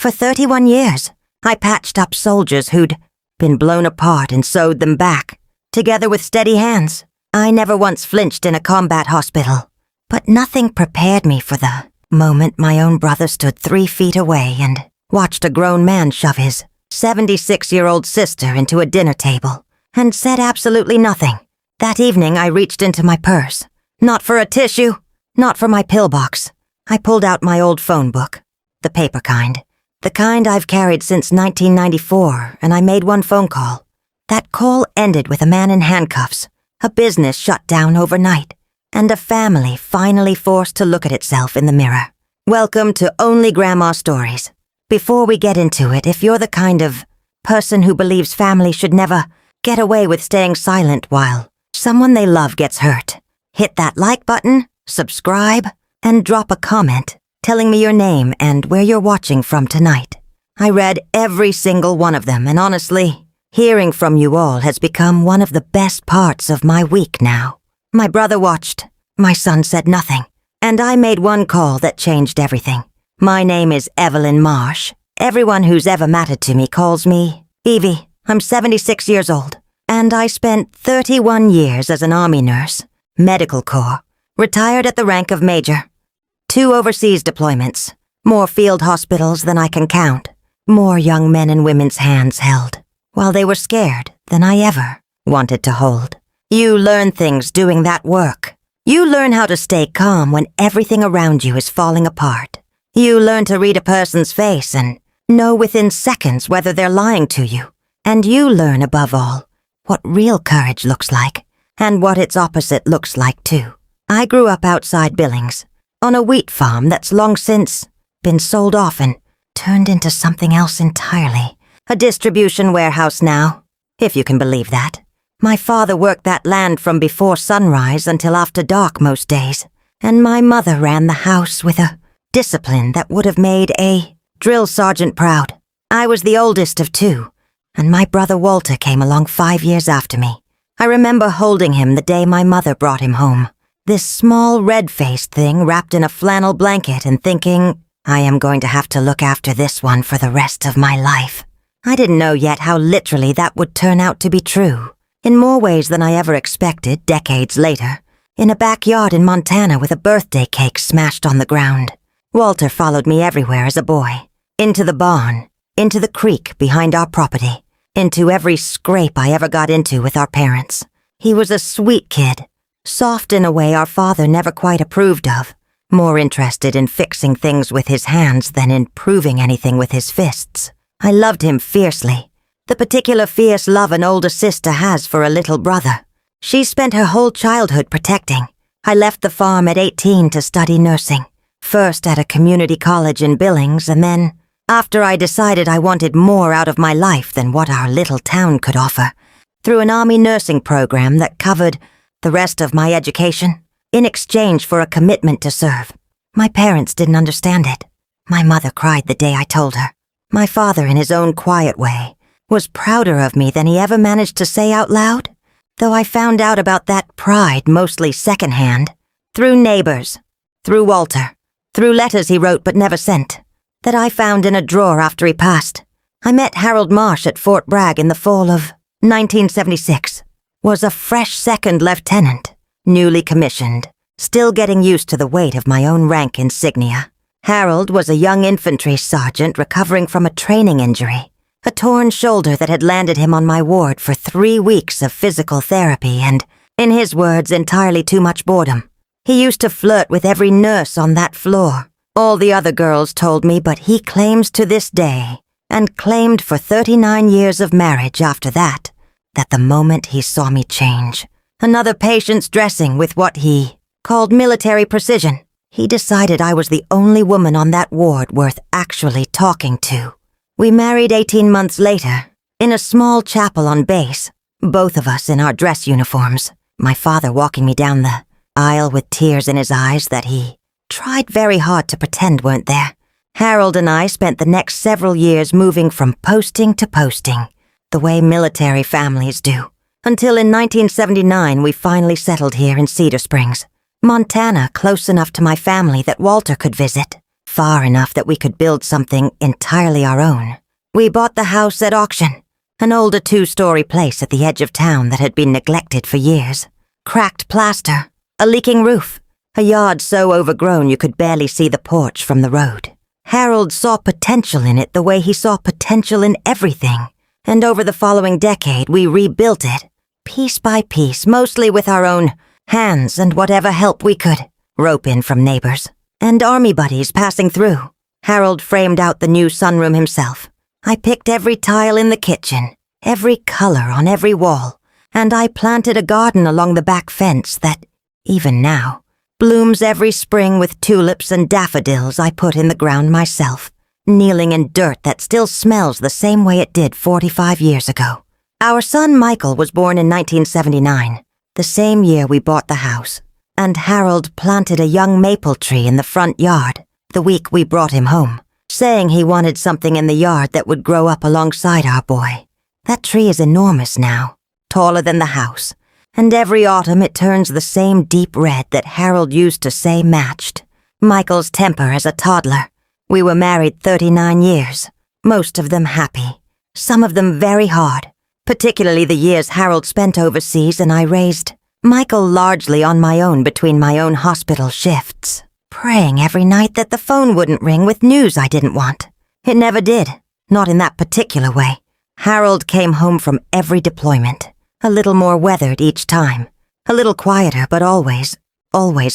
For 31 years, I patched up soldiers who'd been blown apart and sewed them back, together with steady hands. I never once flinched in a combat hospital, but nothing prepared me for the moment my own brother stood 3 feet away and watched a grown man shove his 76-year-old sister into a dinner table and said absolutely nothing. That evening, I reached into my purse. Not for a tissue, not for my pillbox. I pulled out my old phone book, the paper kind. The kind I've carried since 1994, and I made one phone call. That call ended with a man in handcuffs, a business shut down overnight, and a family finally forced to look at itself in the mirror. Welcome to Only Grandma Stories. Before we get into it, if you're the kind of person who believes family should never get away with staying silent while someone they love gets hurt, hit that like button, subscribe, and drop a comment telling me your name and where you're watching from tonight. I read every single one of them, and honestly, hearing from you all has become one of the best parts of my week now. My brother watched, my son said nothing, and I made one call that changed everything. My name is Evelyn Marsh. Everyone who's ever mattered to me calls me Evie. I'm 76 years old, and I spent 31 years as an Army nurse, Medical Corps, retired at the rank of Major. 2 overseas deployments, more field hospitals than I can count, more young men and women's hands held, while they were scared than I ever wanted to hold. You learn things doing that work. You learn how to stay calm when everything around you is falling apart. You learn to read a person's face and know within seconds whether they're lying to you. And you learn, above all, what real courage looks like, and what its opposite looks like too. I grew up outside Billings, on a wheat farm that's long since been sold off and turned into something else entirely. A distribution warehouse now, if you can believe that. My father worked that land from before sunrise until after dark most days, and my mother ran the house with a discipline that would have made a drill sergeant proud. I was the oldest of 2, and my brother Walter came along 5 years after me. I remember holding him the day my mother brought him home. This small red-faced thing wrapped in a flannel blanket, and thinking, I am going to have to look after this one for the rest of my life. I didn't know yet how literally that would turn out to be true, in more ways than I ever expected decades later, in a backyard in Montana with a birthday cake smashed on the ground. Walter followed me everywhere as a boy, into the barn, into the creek behind our property, into every scrape I ever got into with our parents. He was a sweet kid, soft in a way our father never quite approved of, more interested in fixing things with his hands than in proving anything with his fists. I loved him fiercely, the particular fierce love an older sister has for a little brother. She spent her whole childhood protecting. I left the farm at 18 to study nursing, first at a community college in Billings, and then, after I decided I wanted more out of my life than what our little town could offer, through an Army nursing program that covered the rest of my education, in exchange for a commitment to serve. My parents didn't understand it. My mother cried the day I told her. My father, in his own quiet way, was prouder of me than he ever managed to say out loud, though I found out about that pride mostly secondhand, through neighbors, through Walter, through letters he wrote but never sent, that I found in a drawer after he passed. I met Harold Marsh at Fort Bragg in the fall of 1976. Was a fresh second lieutenant, newly commissioned, still getting used to the weight of my own rank insignia. Harold was a young infantry sergeant recovering from a training injury, a torn shoulder that had landed him on my ward for 3 weeks of physical therapy and, in his words, entirely too much boredom. He used to flirt with every nurse on that floor. All the other girls told me, but he claims to this day, and claimed for 39 years of marriage after that the moment he saw me change, another patient's dressing with what he called military precision, he decided I was the only woman on that ward worth actually talking to. We married 18 months later, in a small chapel on base, both of us in our dress uniforms, my father walking me down the aisle with tears in his eyes that he tried very hard to pretend weren't there. Harold and I spent the next several years moving from posting to posting, the way military families do, until in 1979 we finally settled here in Cedar Springs, Montana, close enough to my family that Walter could visit, far enough that we could build something entirely our own. We bought the house at auction, an older 2-story place at the edge of town that had been neglected for years. Cracked plaster, a leaking roof, a yard so overgrown you could barely see the porch from the road. Harold saw potential in it the way he saw potential in everything, and over the following decade we rebuilt it, piece by piece, mostly with our own hands and whatever help we could rope in from neighbors and army buddies passing through. Harold framed out the new sunroom himself. I picked every tile in the kitchen, every color on every wall, and I planted a garden along the back fence that, even now, blooms every spring with tulips and daffodils I put in the ground myself, kneeling in dirt that still smells the same way it did 45 years ago. Our son Michael was born in 1979, the same year we bought the house, and Harold planted a young maple tree in the front yard the week we brought him home, saying he wanted something in the yard that would grow up alongside our boy. That tree is enormous now, taller than the house, and every autumn it turns the same deep red that Harold used to say matched Michael's temper as a toddler. We were married 39 years, most of them happy, some of them very hard, particularly the years Harold spent overseas and I raised Michael largely on my own between my own hospital shifts, praying every night that the phone wouldn't ring with news I didn't want. It never did, not in that particular way. Harold came home from every deployment, a little more weathered each time, a little quieter but always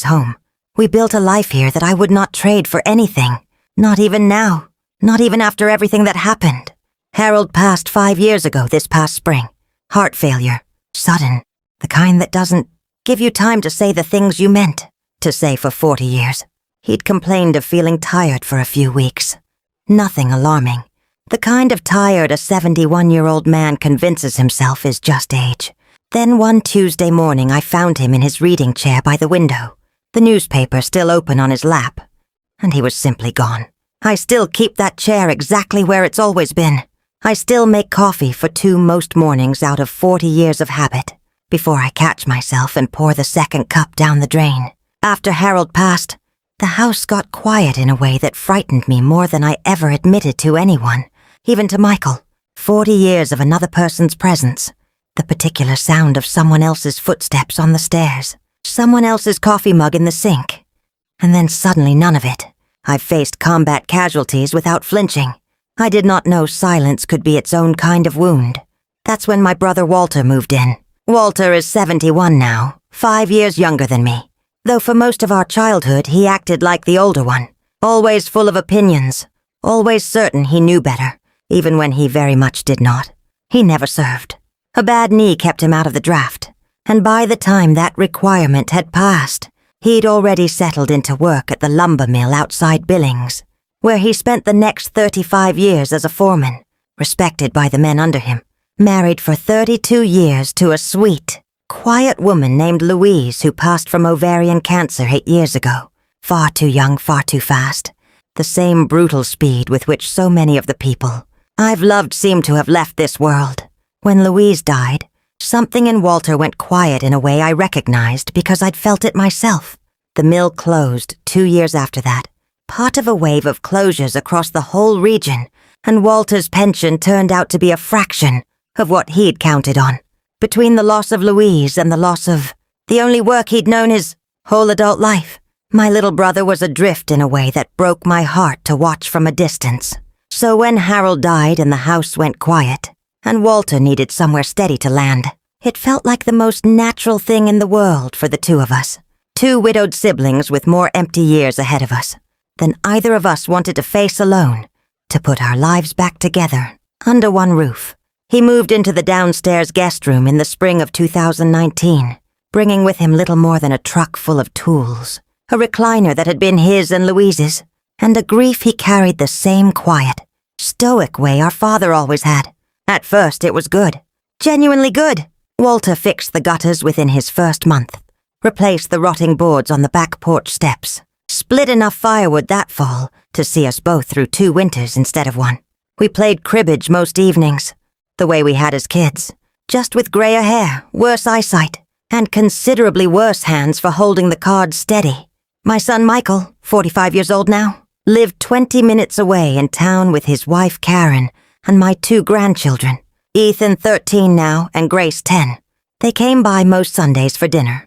home. We built a life here that I would not trade for anything, not even now, not even after everything that happened. Harold passed 5 years ago this past spring. Heart failure, sudden, the kind that doesn't give you time to say the things you meant to say for 40 years. He'd complained of feeling tired for a few weeks. Nothing alarming. The kind of tired a 71-year-old man convinces himself is just age. Then one Tuesday morning I found him in his reading chair by the window, the newspaper still open on his lap, and he was simply gone. I still keep that chair exactly where it's always been. I still make coffee for 2 most mornings out of 40 years of habit, before I catch myself and pour the second cup down the drain. After Harold passed, the house got quiet in a way that frightened me more than I ever admitted to anyone, even to Michael. 40 years of another person's presence, the particular sound of someone else's footsteps on the stairs, someone else's coffee mug in the sink, and then suddenly none of it. I've faced combat casualties without flinching. I did not know silence could be its own kind of wound. That's when my brother Walter moved in. Walter is 71 now, 5 years younger than me, though for most of our childhood he acted like the older one, always full of opinions, always certain he knew better, even when he very much did not. He never served. A bad knee kept him out of the draft, and by the time that requirement had passed, he'd already settled into work at the lumber mill outside Billings, where he spent the next 35 years as a foreman, respected by the men under him, married for 32 years to a sweet, quiet woman named Louise who passed from ovarian cancer 8 years ago. Far too young, far too fast. The same brutal speed with which so many of the people I've loved seem to have left this world. When Louise died, something in Walter went quiet in a way I recognized because I'd felt it myself. The mill closed 2 years after that, part of a wave of closures across the whole region, and Walter's pension turned out to be a fraction of what he'd counted on. Between the loss of Louise and the loss of the only work he'd known his whole adult life, my little brother was adrift in a way that broke my heart to watch from a distance. So when Harold died and the house went quiet, and Walter needed somewhere steady to land, it felt like the most natural thing in the world for the two of us. 2 widowed siblings with more empty years ahead of us than either of us wanted to face alone, to put our lives back together, under one roof. He moved into the downstairs guest room in the spring of 2019, bringing with him little more than a truck full of tools, a recliner that had been his and Louise's, and a grief he carried the same quiet, stoic way our father always had. At first it was good, genuinely good. Walter fixed the gutters within his first month, replaced the rotting boards on the back porch steps, split enough firewood that fall to see us both through 2 winters instead of 1. We played cribbage most evenings, the way we had as kids, just with grayer hair, worse eyesight, and considerably worse hands for holding the cards steady. My son Michael, 45 years old now, lived 20 minutes away in town with his wife Karen and my 2 grandchildren, Ethan 13 now and Grace 10. They came by most Sundays for dinner,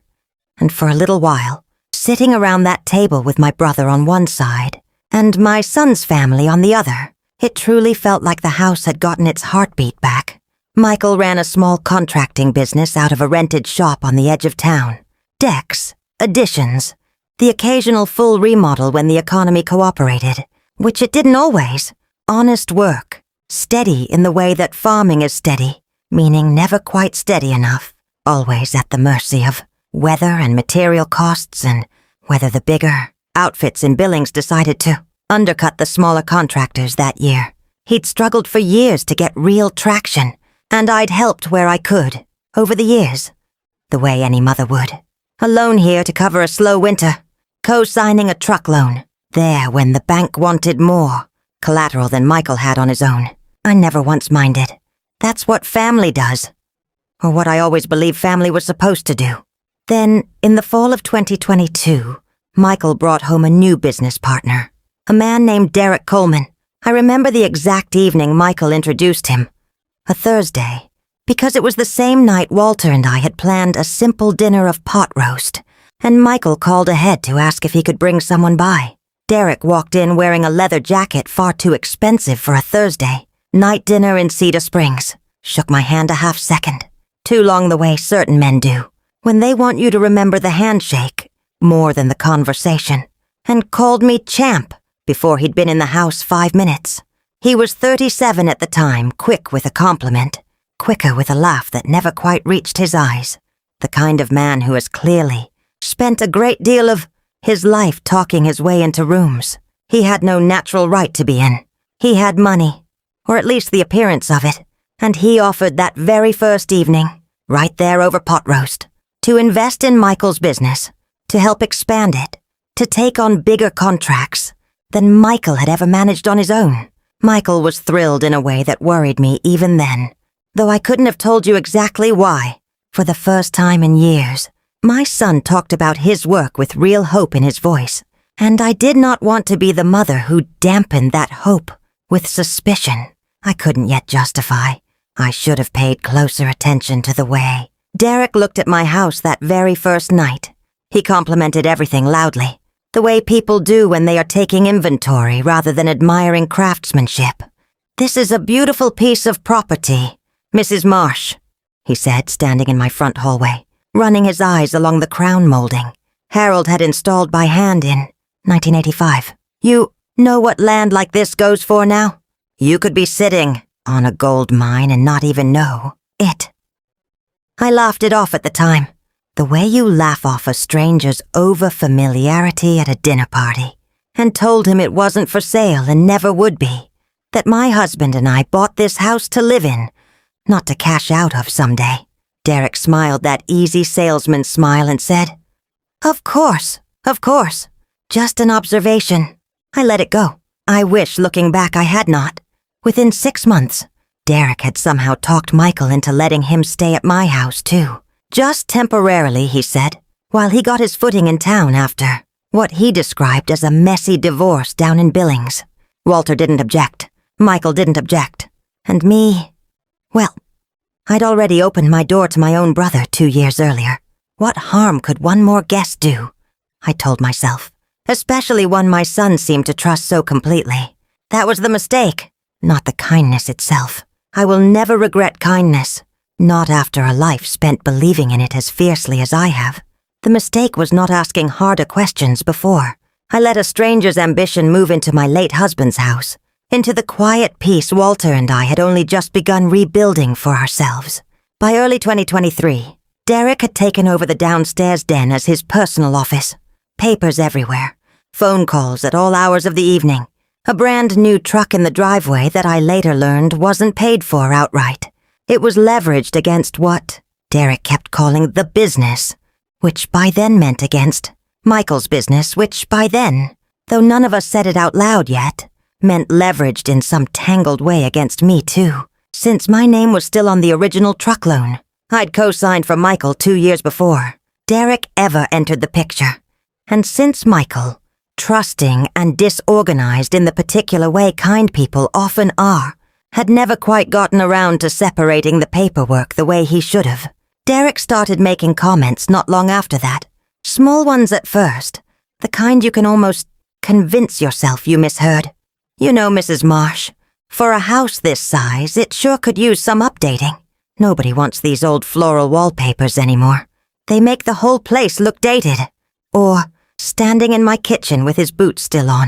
and for a little while, sitting around that table with my brother on one side and my son's family on the other, it truly felt like the house had gotten its heartbeat back. Michael ran a small contracting business out of a rented shop on the edge of town. Decks, additions, the occasional full remodel when the economy cooperated, which it didn't always. Honest work, steady in the way that farming is steady, meaning never quite steady enough, always at the mercy of weather and material costs and whether the bigger outfits in Billings decided to undercut the smaller contractors that year. He'd struggled for years to get real traction, and I'd helped where I could, over the years, the way any mother would. A loan here to cover a slow winter, co-signing a truck loan, there when the bank wanted more collateral than Michael had on his own. I never once minded. That's what family does, or what I always believed family was supposed to do. Then, in the fall of 2022, Michael brought home a new business partner, a man named Derek Coleman. I remember the exact evening Michael introduced him, a Thursday, because it was the same night Walter and I had planned a simple dinner of pot roast, and Michael called ahead to ask if he could bring someone by. Derek walked in wearing a leather jacket far too expensive for a Thursday, night dinner in Cedar Springs, shook my hand a half second, too long the way certain men do, when they want you to remember the handshake more than the conversation, and called me champ before he'd been in the house 5 minutes. He was 37 at the time, quick with a compliment, quicker with a laugh that never quite reached his eyes, the kind of man who has clearly spent a great deal of his life talking his way into rooms he had no natural right to be in. He had money, or at least the appearance of it, and he offered that very first evening, right there over pot roast, to invest in Michael's business, to help expand it, to take on bigger contracts than Michael had ever managed on his own. Michael was thrilled in a way that worried me even then, though I couldn't have told you exactly why. For the first time in years, my son talked about his work with real hope in his voice, and I did not want to be the mother who dampened that hope with suspicion I couldn't yet justify. I should have paid closer attention to the way Derek looked at my house that very first night. He complimented everything loudly, the way people do when they are taking inventory rather than admiring craftsmanship. "This is a beautiful piece of property, Mrs. Marsh," he said, standing in my front hallway, running his eyes along the crown molding Harold had installed by hand in 1985. "You know what land like this goes for now? You could be sitting on a gold mine and not even know it." I laughed it off at the time, the way you laugh off a stranger's over-familiarity at a dinner party, and told him it wasn't for sale and never would be, that my husband and I bought this house to live in, not to cash out of someday. Derek smiled that easy salesman smile and said, of course, just an observation." I let it go. I wish, looking back, I had not. Within 6 months, Derek had somehow talked Michael into letting him stay at my house, too. Just temporarily, he said, while he got his footing in town after what he described as a messy divorce down in Billings. Walter didn't object. Michael didn't object. And me, well, I'd already opened my door to my own brother 2 years earlier. What harm could one more guest do? I told myself, especially one my son seemed to trust so completely. That was the mistake, not the kindness itself. I will never regret kindness, not after a life spent believing in it as fiercely as I have. The mistake was not asking harder questions before. I let a stranger's ambition move into my late husband's house, into the quiet peace Walter and I had only just begun rebuilding for ourselves. By early 2023, Derek had taken over the downstairs den as his personal office. Papers everywhere, phone calls at all hours of the evening, a brand new truck in the driveway that I later learned wasn't paid for outright. It was leveraged against what Derek kept calling the business, which by then meant against Michael's business, which by then, though none of us said it out loud yet, meant leveraged in some tangled way against me too, since my name was still on the original truck loan. I'd co-signed for Michael 2 years before Derek ever entered the picture. And since Michael distrusting and disorganized in the particular way kind people often are, had never quite gotten around to separating the paperwork the way he should have. Derek started making comments not long after that. Small ones at first, the kind you can almost convince yourself you misheard. You know, Mrs. Marsh, for a house this size, it sure could use some updating. Nobody wants these old floral wallpapers anymore. They make the whole place look dated. Or standing in my kitchen with his boots still on.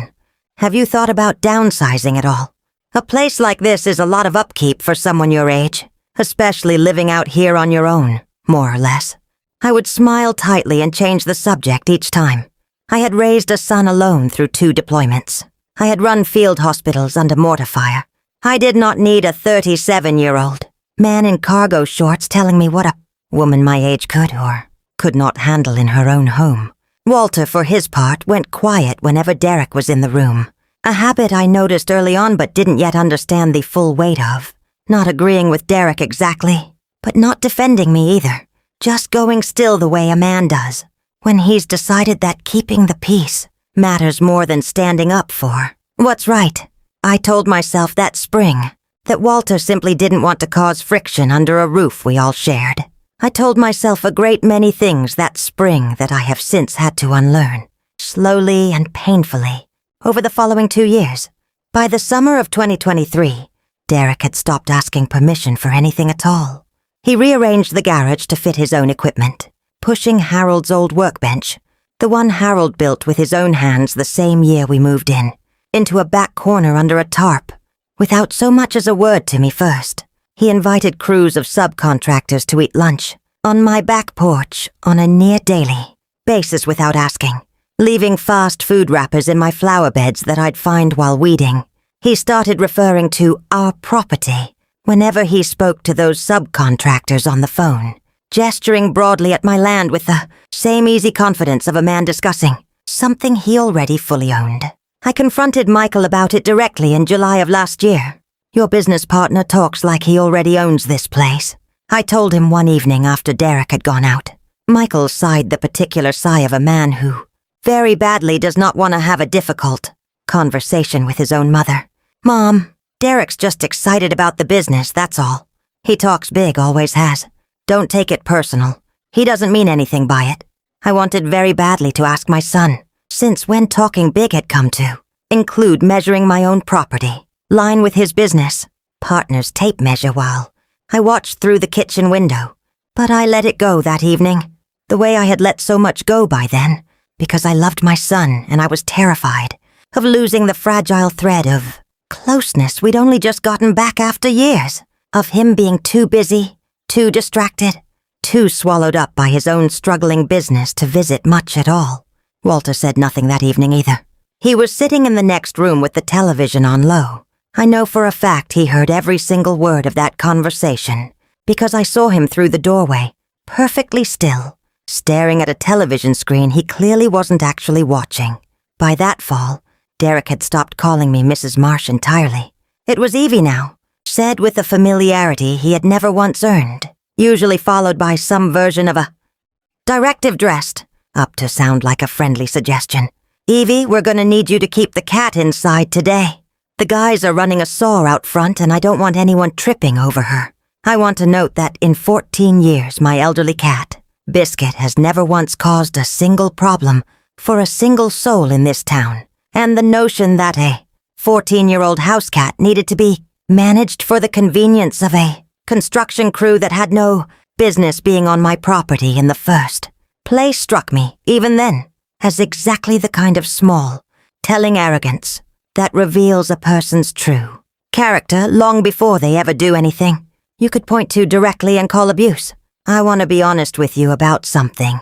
Have you thought about downsizing at all? A place like this is a lot of upkeep for someone your age, especially living out here on your own, more or less. I would smile tightly and change the subject each time. I had raised a son alone through 2 deployments. I had run field hospitals under mortar fire. I did not need a 37-year-old man in cargo shorts telling me what a woman my age could or could not handle in her own home. Walter, for his part, went quiet whenever Derek was in the room. A habit I noticed early on but didn't yet understand the full weight of. Not agreeing with Derek exactly, but not defending me either. Just going still the way a man does, when he's decided that keeping the peace matters more than standing up for what's right. I told myself that spring that Walter simply didn't want to cause friction under a roof we all shared. I told myself a great many things that spring that I have since had to unlearn, slowly and painfully, over the following 2 years. By the summer of 2023, Derek had stopped asking permission for anything at all. He rearranged the garage to fit his own equipment, pushing Harold's old workbench, the one Harold built with his own hands the same year we moved in, into a back corner under a tarp, without so much as a word to me first. He invited crews of subcontractors to eat lunch on my back porch on a near-daily basis without asking, leaving fast food wrappers in my flower beds that I'd find while weeding. He started referring to our property whenever he spoke to those subcontractors on the phone, gesturing broadly at my land with the same easy confidence of a man discussing something he already fully owned. I confronted Michael about it directly in July of last year. Your business partner talks like he already owns this place. I told him one evening after Derek had gone out. Michael sighed the particular sigh of a man who very badly does not want to have a difficult conversation with his own mother. Mom, Derek's just excited about the business, that's all. He talks big, always has. Don't take it personal. He doesn't mean anything by it. I wanted very badly to ask my son, since when talking big had come to include measuring my own property, line with his business, partner's tape measure while I watched through the kitchen window. But I let it go that evening, the way I had let so much go by then, because I loved my son and I was terrified of losing the fragile thread of closeness we'd only just gotten back after years, of him being too busy, too distracted, too swallowed up by his own struggling business to visit much at all. Walter said nothing that evening either. He was sitting in the next room with the television on low. I know for a fact he heard every single word of that conversation, because I saw him through the doorway, perfectly still, staring at a television screen he clearly wasn't actually watching. By that fall, Derek had stopped calling me Mrs. Marsh entirely. It was Evie now, said with a familiarity he had never once earned, usually followed by some version of a directive dressed, up to sound like a friendly suggestion. Evie, we're gonna need you to keep the cat inside today. The guys are running a saw out front and I don't want anyone tripping over her. I want to note that in 14 years my elderly cat, Biscuit, has never once caused a single problem for a single soul in this town. And the notion that a 14-year-old house cat needed to be managed for the convenience of a construction crew that had no business being on my property in the first place struck me, even then, as exactly the kind of small, telling arrogance that reveals a person's true character long before they ever do anything you could point to directly and call abuse. I want to be honest with you about something,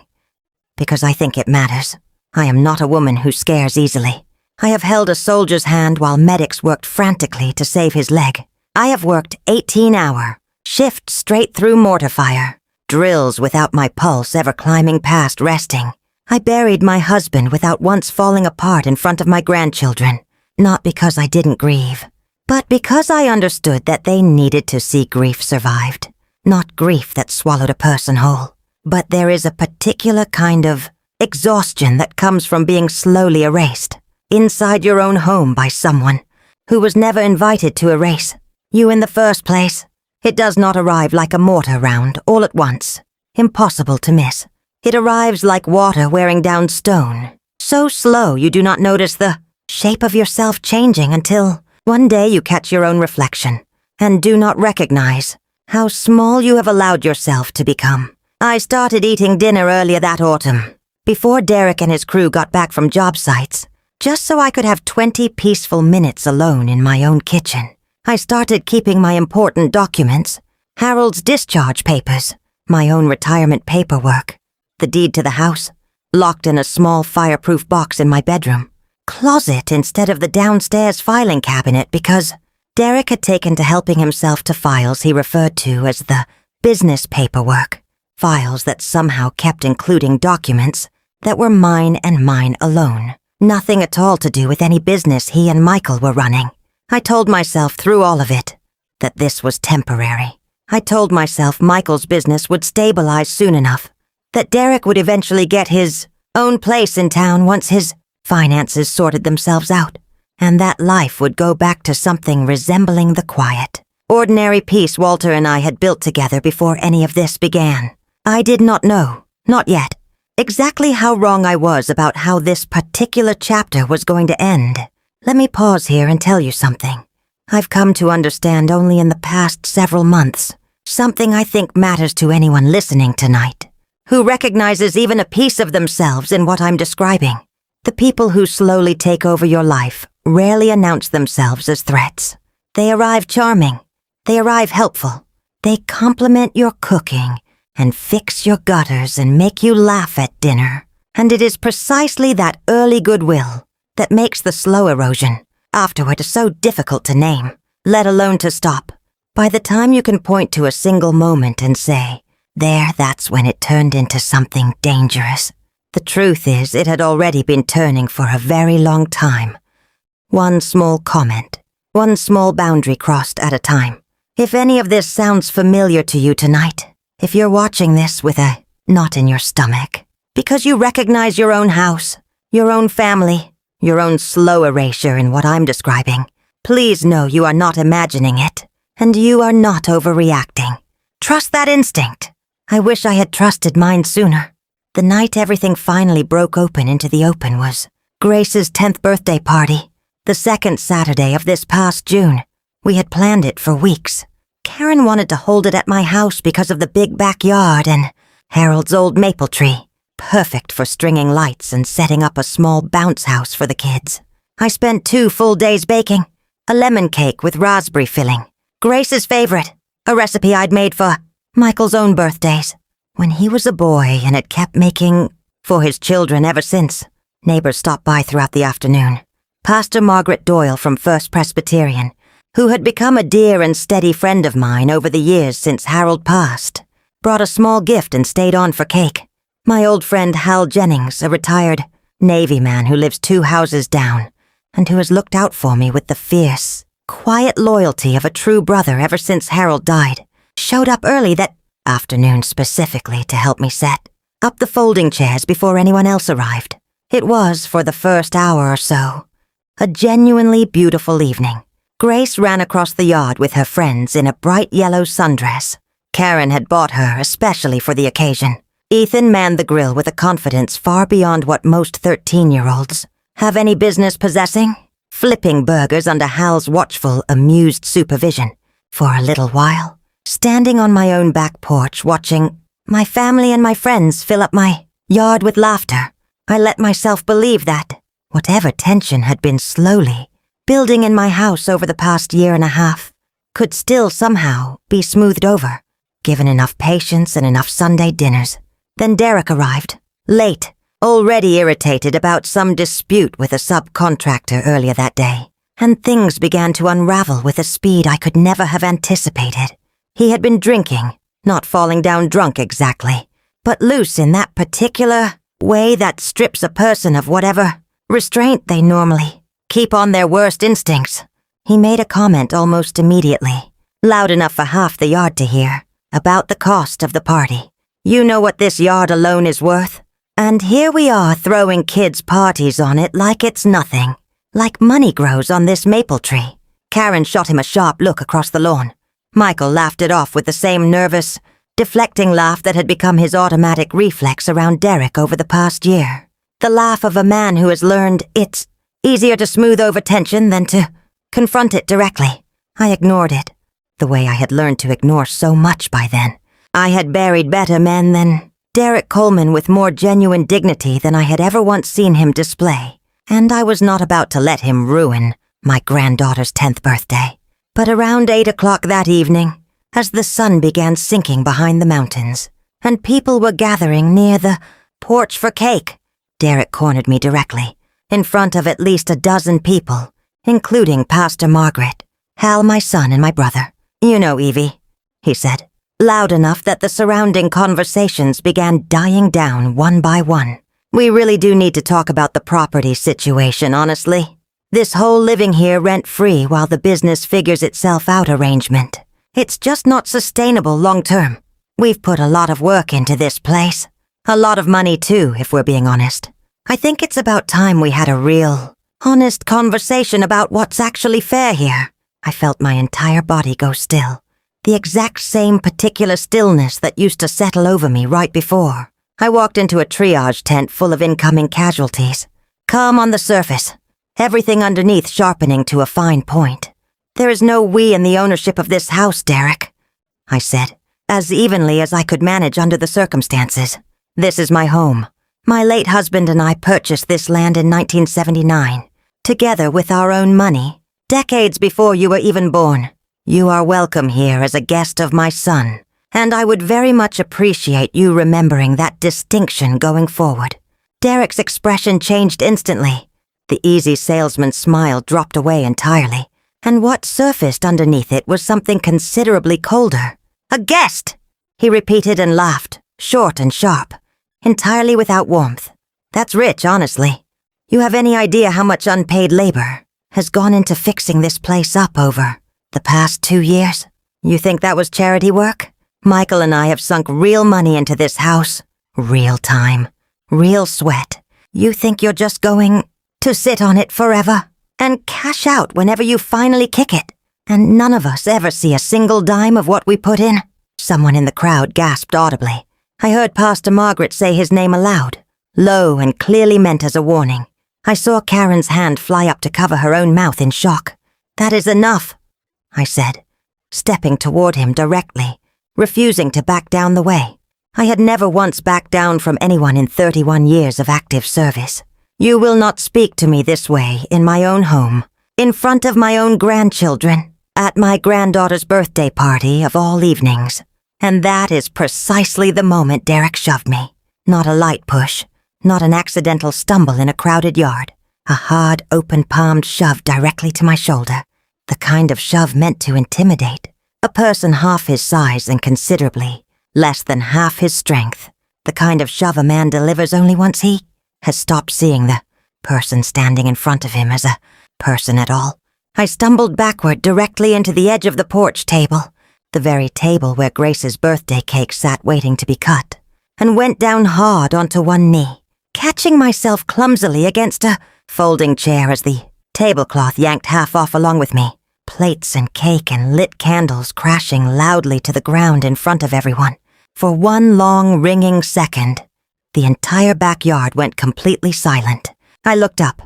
because I think it matters. I am not a woman who scares easily. I have held a soldier's hand while medics worked frantically to save his leg. I have worked 18-hour shifts straight through mortar fire, drills without my pulse ever climbing past resting. I buried my husband without once falling apart in front of my grandchildren, not because I didn't grieve, but because I understood that they needed to see grief survived, not grief that swallowed a person whole. But there is a particular kind of exhaustion that comes from being slowly erased, inside your own home by someone who was never invited to erase you in the first place. It does not arrive like a mortar round all at once, impossible to miss. It arrives like water wearing down stone, so slow you do not notice the shape of yourself changing until one day you catch your own reflection and do not recognize how small you have allowed yourself to become. I started eating dinner earlier that autumn, before Derek and his crew got back from job sites, just so I could have 20 peaceful minutes alone in my own kitchen. I started keeping my important documents, Harold's discharge papers, my own retirement paperwork, the deed to the house, locked in a small fireproof box in my bedroom, closet instead of the downstairs filing cabinet because Derek had taken to helping himself to files he referred to as the business paperwork, files that somehow kept including documents that were mine and mine alone. Nothing at all to do with any business he and Michael were running. I told myself through all of it that this was temporary. I told myself Michael's business would stabilize soon enough, that Derek would eventually get his own place in town once his finances sorted themselves out, and that life would go back to something resembling the quiet, ordinary peace Walter and I had built together before any of this began. I did not know, not yet, exactly how wrong I was about how this particular chapter was going to end. Let me pause here and tell you something I've come to understand only in the past several months, something I think matters to anyone listening tonight, who recognizes even a piece of themselves in what I'm describing. The people who slowly take over your life rarely announce themselves as threats. They arrive charming. They arrive helpful. They compliment your cooking and fix your gutters and make you laugh at dinner. And it is precisely that early goodwill that makes the slow erosion afterward so difficult to name, let alone to stop. By the time you can point to a single moment and say, that's when it turned into something dangerous. The truth is, it had already been turning for a very long time. One small comment, one small boundary crossed at a time. If any of this sounds familiar to you tonight, if you're watching this with a knot in your stomach, because you recognize your own house, your own family, your own slow erasure in what I'm describing, please know you are not imagining it, and you are not overreacting. Trust that instinct. I wish I had trusted mine sooner. The night everything finally broke open into the open was Grace's 10th birthday party, the second Saturday of this past June. We had planned it for weeks. Karen wanted to hold it at my house because of the big backyard and Harold's old maple tree, perfect for stringing lights and setting up a small bounce house for the kids. I spent 2 full days baking, a lemon cake with raspberry filling, Grace's favorite, a recipe I'd made for Michael's own birthdays, when he was a boy and had kept making for his children ever since. Neighbors stopped by throughout the afternoon. Pastor Margaret Doyle from First Presbyterian, who had become a dear and steady friend of mine over the years since Harold passed, brought a small gift and stayed on for cake. My old friend Hal Jennings, a retired Navy man who lives 2 houses down, and who has looked out for me with the fierce, quiet loyalty of a true brother ever since Harold died, showed up early that afternoon specifically to help me set up the folding chairs before anyone else arrived. It was, for the first hour or so, a genuinely beautiful evening. Grace ran across the yard with her friends in a bright yellow sundress. Karen had bought her especially for the occasion. Ethan manned the grill with a confidence far beyond what most 13-year-olds have any business possessing, flipping burgers under Hal's watchful, amused supervision. For a little while, standing on my own back porch watching my family and my friends fill up my yard with laughter, I let myself believe that whatever tension had been slowly building in my house over the past year and a half could still somehow be smoothed over, given enough patience and enough Sunday dinners. Then Derek arrived, late, already irritated about some dispute with a subcontractor earlier that day, and things began to unravel with a speed I could never have anticipated. He had been drinking, not falling down drunk exactly, but loose in that particular way that strips a person of whatever restraint they normally keep on their worst instincts. He made a comment almost immediately, loud enough for half the yard to hear, about the cost of the party. You know what this yard alone is worth? And here we are throwing kids' parties on it like it's nothing. Like money grows on this maple tree. Karen shot him a sharp look across the lawn. Michael laughed it off with the same nervous, deflecting laugh that had become his automatic reflex around Derek over the past year. The laugh of a man who has learned it's easier to smooth over tension than to confront it directly. I ignored it, the way I had learned to ignore so much by then. I had buried better men than Derek Coleman with more genuine dignity than I had ever once seen him display, and I was not about to let him ruin my granddaughter's 10th birthday. But around 8 o'clock that evening, as the sun began sinking behind the mountains, and people were gathering near the porch for cake, Derek cornered me directly, in front of at least a dozen people, including Pastor Margaret, Hal, my son, and my brother. "You know, Evie," he said, loud enough that the surrounding conversations began dying down one by one. "We really do need to talk about the property situation, honestly. This whole living here rent-free while the business figures itself out arrangement. It's just not sustainable long-term. We've put a lot of work into this place. A lot of money, too, if we're being honest. I think it's about time we had a real, honest conversation about what's actually fair here." I felt my entire body go still. The exact same particular stillness that used to settle over me right before. I walked into a triage tent full of incoming casualties. Calm on the surface, everything underneath sharpening to a fine point. "There is no we in the ownership of this house, Derek," I said, as evenly as I could manage under the circumstances. "This is my home. My late husband and I purchased this land in 1979, together with our own money, decades before you were even born. You are welcome here as a guest of my son, and I would very much appreciate you remembering that distinction going forward." Derek's expression changed instantly. The easy salesman's smile dropped away entirely, and what surfaced underneath it was something considerably colder. "A guest!" he repeated and laughed, short and sharp, entirely without warmth. "That's rich, honestly. You have any idea how much unpaid labor has gone into fixing this place up over the past 2 years? You think that was charity work? Michael and I have sunk real money into this house, real time, real sweat. You think you're just going to sit on it forever and cash out whenever you finally kick it, and none of us ever see a single dime of what we put in?" Someone in the crowd gasped audibly. I heard Pastor Margaret say his name aloud, low and clearly meant as a warning. I saw Karen's hand fly up to cover her own mouth in shock. "That is enough," I said, stepping toward him directly, refusing to back down the way. I had never once backed down from anyone in 31 years of active service. "You will not speak to me this way in my own home, in front of my own grandchildren, at my granddaughter's birthday party of all evenings." And that is precisely the moment Derek shoved me. Not a light push, not an accidental stumble in a crowded yard. A hard, open-palmed shove directly to my shoulder. The kind of shove meant to intimidate a person half his size and considerably less than half his strength. The kind of shove a man delivers only once he has stopped seeing the person standing in front of him as a person at all. I stumbled backward directly into the edge of the porch table, the very table where Grace's birthday cake sat waiting to be cut, and went down hard onto one knee, catching myself clumsily against a folding chair as the tablecloth yanked half off along with me, plates and cake and lit candles crashing loudly to the ground in front of everyone. For one long, ringing second, the entire backyard went completely silent. I looked up.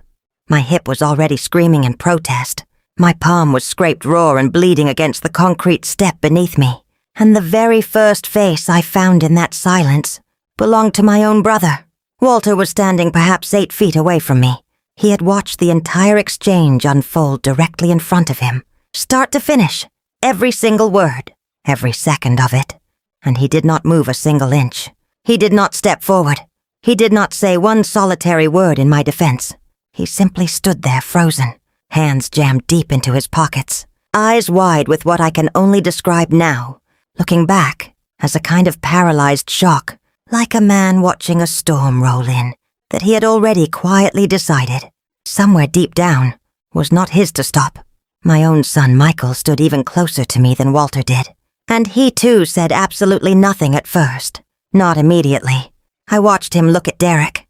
My hip was already screaming in protest. My palm was scraped raw and bleeding against the concrete step beneath me, and the very first face I found in that silence belonged to my own brother. Walter was standing perhaps 8 feet away from me. He had watched the entire exchange unfold directly in front of him, start to finish, every single word, every second of it, and he did not move a single inch. He did not step forward. He did not say one solitary word in my defense. He simply stood there frozen, hands jammed deep into his pockets, eyes wide with what I can only describe now, looking back as a kind of paralyzed shock, like a man watching a storm roll in, that he had already quietly decided, somewhere deep down, was not his to stop. My own son Michael stood even closer to me than Walter did, and he too said absolutely nothing at first, not immediately. I watched him look at Derek.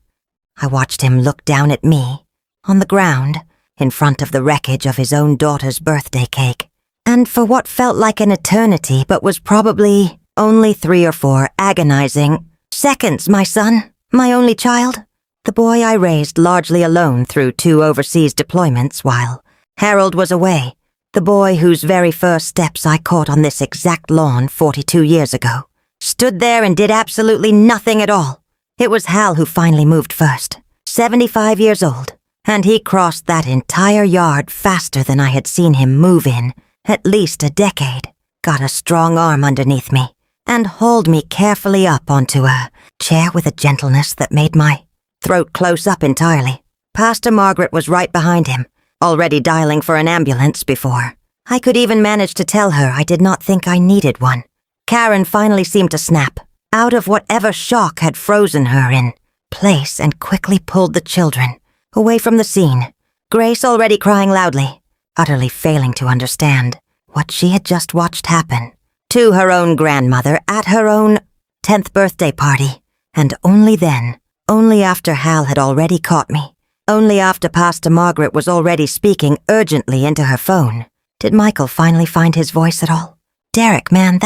I watched him look down at me, on the ground, in front of the wreckage of his own daughter's birthday cake. And for what felt like an eternity but was probably only 3 or 4 agonizing seconds, my son, my only child, the boy I raised largely alone through 2 overseas deployments while Harold was away, the boy whose very first steps I caught on this exact lawn 42 years ago, stood there and did absolutely nothing at all. It was Hal who finally moved first, 75 years old, and he crossed that entire yard faster than I had seen him move in at least a decade, got a strong arm underneath me, and hauled me carefully up onto a chair with a gentleness that made my throat close up entirely. Pastor Margaret was right behind him, already dialing for an ambulance before I could even manage to tell her I did not think I needed one. Karen finally seemed to snap out of whatever shock had frozen her in place and quickly pulled the children away from the scene, Grace already crying loudly, utterly failing to understand what she had just watched happen to her own grandmother at her own 10th birthday party, and only then, only after Hal had already caught me, only after Pastor Margaret was already speaking urgently into her phone, did Michael finally find his voice at all. Derek, man,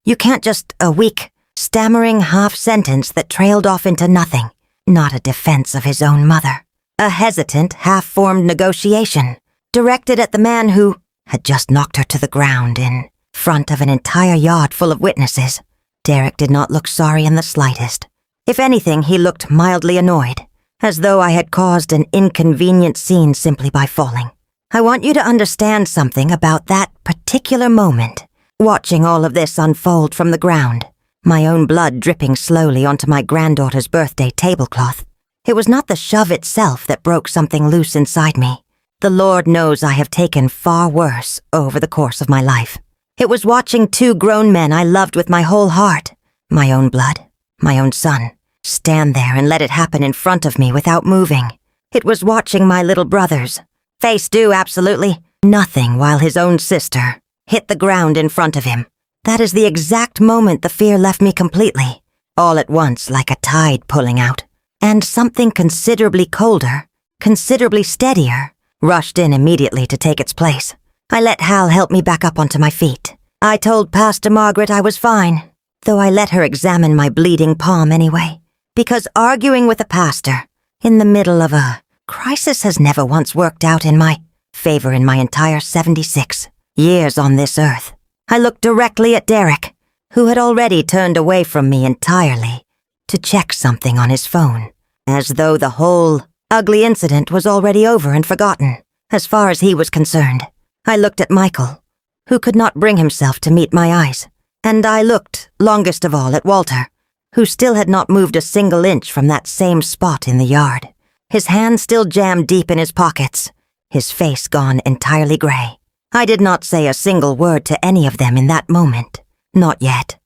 you can't just a weak, stammering half-sentence that trailed off into nothing, not a defense of his own mother. A hesitant, half-formed negotiation, directed at the man who had just knocked her to the ground in front of an entire yard full of witnesses. Derek did not look sorry in the slightest. If anything, he looked mildly annoyed, as though I had caused an inconvenient scene simply by falling. I want you to understand something about that particular moment, watching all of this unfold from the ground, my own blood dripping slowly onto my granddaughter's birthday tablecloth. It was not the shove itself that broke something loose inside me. The Lord knows I have taken far worse over the course of my life. It was watching 2 grown men I loved with my whole heart, my own blood, my own son, stand there and let it happen in front of me without moving. It was watching my little brothers face do absolutely nothing while his own sister hit the ground in front of him. That is the exact moment the fear left me completely, all at once like a tide pulling out, and something considerably colder, considerably steadier, rushed in immediately to take its place. I let Hal help me back up onto my feet. I told Pastor Margaret I was fine, though I let her examine my bleeding palm anyway, because arguing with a pastor in the middle of a crisis has never once worked out in my favor in my entire 76 years on this earth. I looked directly at Derek, who had already turned away from me entirely to check something on his phone, as though the whole ugly incident was already over and forgotten, as far as he was concerned. I looked at Michael, who could not bring himself to meet my eyes, and I looked, longest of all, at Walter, who still had not moved a single inch from that same spot in the yard, his hands still jammed deep in his pockets, his face gone entirely gray. I did not say a single word to any of them in that moment, not yet.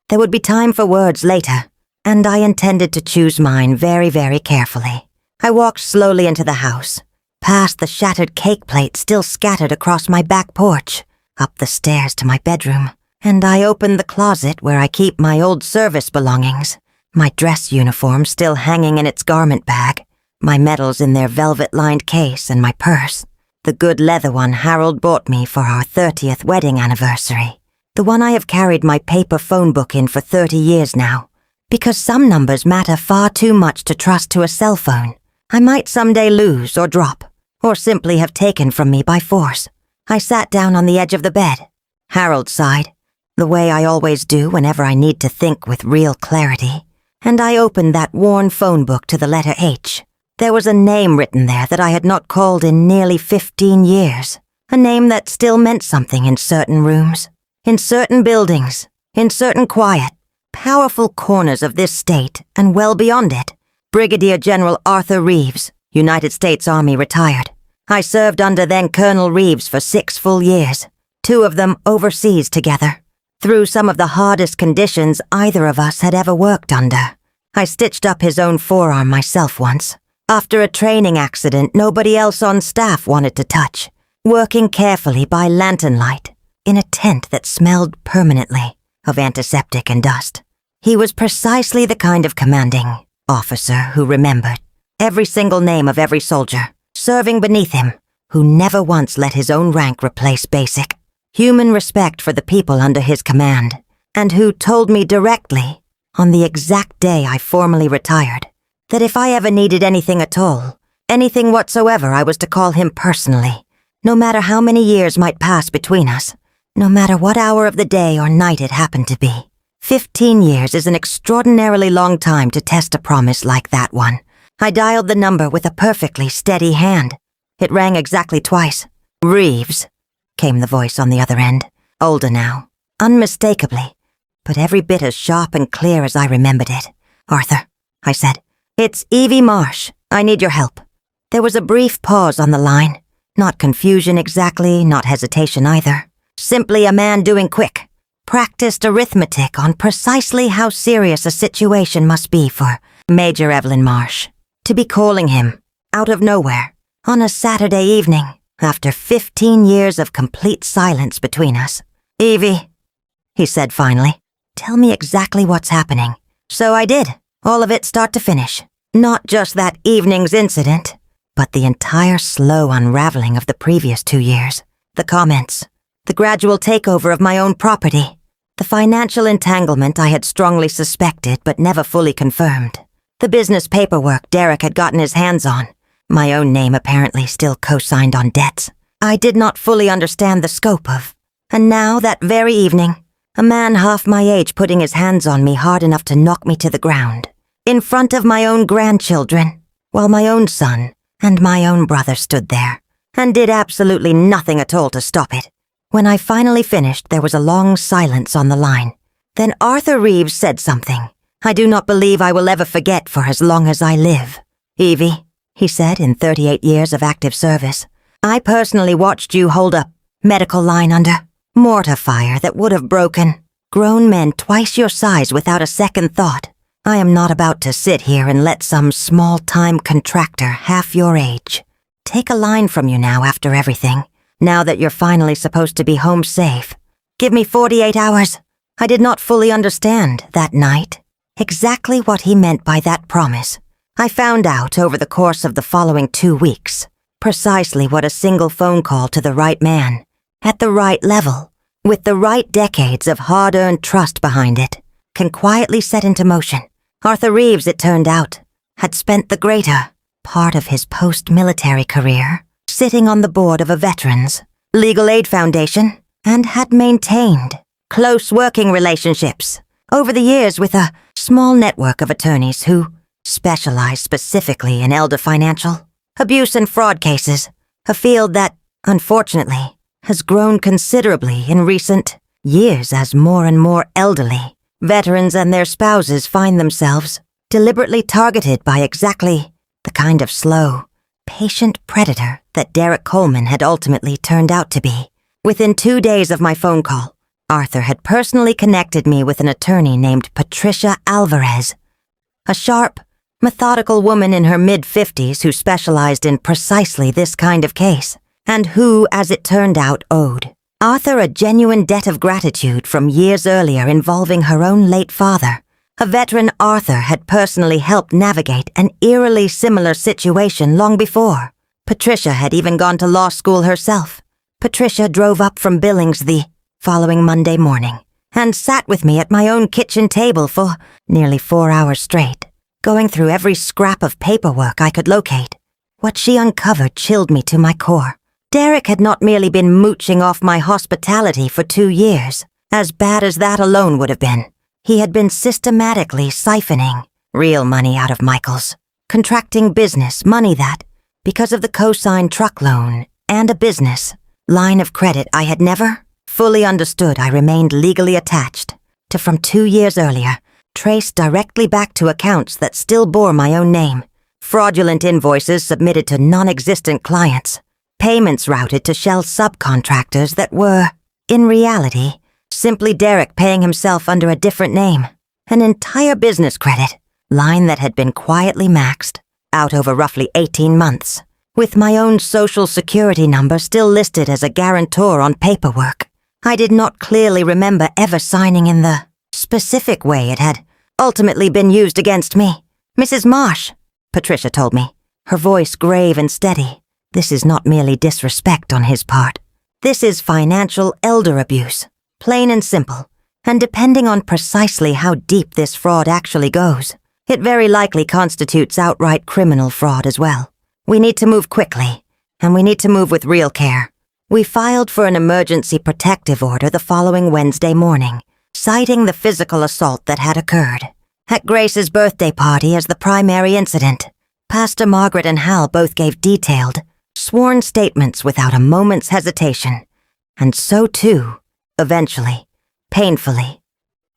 There would be time for words later, and I intended to choose mine very, very carefully. I walked slowly into the house, past the shattered cake plate still scattered across my back porch, up the stairs to my bedroom, and I opened the closet where I keep my old service belongings, my dress uniform still hanging in its garment bag, my medals in their velvet-lined case, and my purse, the good leather one Harold bought me for our 30th wedding anniversary, the one I have carried my paper phone book in for 30 years now, because some numbers matter far too much to trust to a cell phone. I might someday lose or drop, or simply have taken from me by force. I sat down on the edge of the bed. Harold sighed, the way I always do whenever I need to think with real clarity, and I opened that worn phone book to the letter H. There was a name written there that I had not called in nearly 15 years, a name that still meant something in certain rooms, in certain buildings, in certain quiet, powerful corners of this state and well beyond it. Brigadier General Arthur Reeves, United States Army retired. I served under then Colonel Reeves for 6 full years, 2 of them overseas together, through some of the hardest conditions either of us had ever worked under. I stitched up his own forearm myself once, after a training accident nobody else on staff wanted to touch, working carefully by lantern light, in a tent that smelled permanently of antiseptic and dust. He was precisely the kind of commanding officer who remembered every single name of every soldier serving beneath him, who never once let his own rank replace basic, human respect for the people under his command, and who told me directly, on the exact day I formally retired, that if I ever needed anything at all, anything whatsoever, I was to call him personally, no matter how many years might pass between us, no matter what hour of the day or night it happened to be. 15 years is an extraordinarily long time to test a promise like that one. I dialed the number with a perfectly steady hand. It rang exactly twice. "Reeves," came the voice on the other end, older now, unmistakably, but every bit as sharp and clear as I remembered it. "Arthur," I said, "it's Evie Marsh. I need your help." There was a brief pause on the line. Not confusion exactly, not hesitation either. Simply a man doing quick, practiced arithmetic on precisely how serious a situation must be for Major Evelyn Marsh to be calling him, out of nowhere, on a Saturday evening, after 15 years of complete silence between us. "Evie," he said finally, "tell me exactly what's happening." So I did, all of it start to finish. Not just that evening's incident, but the entire slow unraveling of the previous 2 years. The comments, the gradual takeover of my own property, the financial entanglement I had strongly suspected but never fully confirmed, the business paperwork Derek had gotten his hands on, my own name apparently still co-signed on debts, I did not fully understand the scope of. And now, that very evening, a man half my age putting his hands on me hard enough to knock me to the ground, in front of my own grandchildren, while my own son and my own brother stood there, and did absolutely nothing at all to stop it. When I finally finished, there was a long silence on the line. Then Arthur Reeves said something I do not believe I will ever forget for as long as I live. "Evie," he said in 38 years of active service, "I personally watched you hold a medical line under mortar fire that would have broken grown men twice your size without a second thought. I am not about to sit here and let some small-time contractor half your age take a line from you now after everything, now that you're finally supposed to be home safe. Give me 48 hours. I did not fully understand, that night, exactly what he meant by that promise. I found out over the course of the following 2 weeks precisely what a single phone call to the right man, at the right level, with the right decades of hard-earned trust behind it, can quietly set into motion. Arthur Reeves, it turned out, had spent the greater part of his post-military career sitting on the board of a veterans legal aid foundation and had maintained close working relationships over the years with a small network of attorneys who specialize specifically in elder financial, abuse and fraud cases, a field that, unfortunately, has grown considerably in recent years as more and more elderly veterans and their spouses find themselves deliberately targeted by exactly the kind of slow, patient predator that Derek Coleman had ultimately turned out to be. Within 2 days of my phone call, Arthur had personally connected me with an attorney named Patricia Alvarez, a sharp, methodical woman in her mid-50s who specialized in precisely this kind of case, and who, as it turned out, owed Arthur a genuine debt of gratitude from years earlier involving her own late father, a veteran Arthur had personally helped navigate an eerily similar situation long before. Patricia had even gone to law school herself. Patricia drove up from Billings the following Monday morning and sat with me at my own kitchen table for nearly 4 hours straight, going through every scrap of paperwork I could locate. What she uncovered chilled me to my core. Derek had not merely been mooching off my hospitality for 2 years, as bad as that alone would have been. He had been systematically siphoning real money out of Michael's, contracting business money that, because of the co-signed truck loan and a business line of credit I had never fully understood, I remained legally attached to from 2 years earlier, traced directly back to accounts that still bore my own name, fraudulent invoices submitted to non-existent clients, payments routed to shell subcontractors that were, in reality, simply Derek paying himself under a different name, an entire business credit line that had been quietly maxed out over roughly 18 months, with my own social security number still listed as a guarantor on paperwork. I did not clearly remember ever signing in the specific way it had ultimately been used against me. "Mrs. Marsh," Patricia told me, her voice grave and steady, This is not merely disrespect on his part. This is financial elder abuse, plain and simple, and depending on precisely how deep this fraud actually goes, it very likely constitutes outright criminal fraud as well. We need to move quickly, and we need to move with real care. We filed for an emergency protective order the following Wednesday morning, citing the physical assault that had occurred at Grace's birthday party as the primary incident. Pastor Margaret and Hal both gave detailed, sworn statements without a moment's hesitation. And so too, eventually, painfully,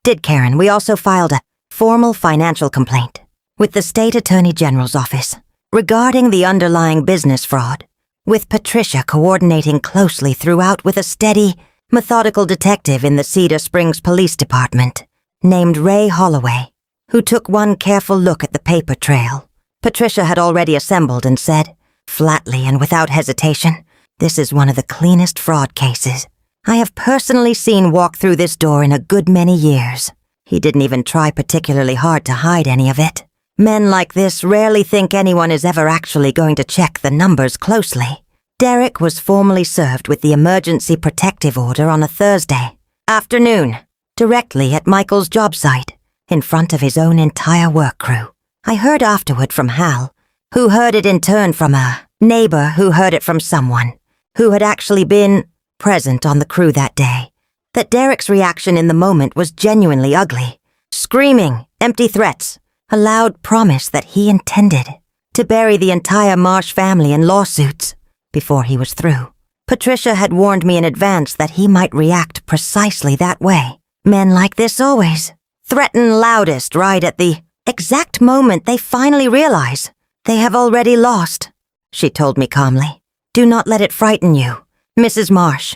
did Karen. We also filed a formal financial complaint with the State Attorney General's office regarding the underlying business fraud, with Patricia coordinating closely throughout with a steady, methodical detective in the Cedar Springs Police Department named Ray Holloway, who took one careful look at the paper trail Patricia had already assembled and said, flatly and without hesitation, "This is one of the cleanest fraud cases I have personally seen walk through this door in a good many years." He didn't even try particularly hard to hide any of it. Men like this rarely think anyone is ever actually going to check the numbers closely. Derek was formally served with the emergency protective order on a Thursday afternoon, directly at Michael's job site, in front of his own entire work crew. I heard afterward from Hal, who heard it in turn from a neighbor who heard it from someone who had actually been present on the crew that day, that Derek's reaction in the moment was genuinely ugly. Screaming, empty threats, a loud promise that he intended to bury the entire Marsh family in lawsuits before he was through. Patricia had warned me in advance that he might react precisely that way. Men like this always threaten loudest right at the exact moment they finally realize they have already lost, she told me calmly. Do not let it frighten you, Mrs. Marsh.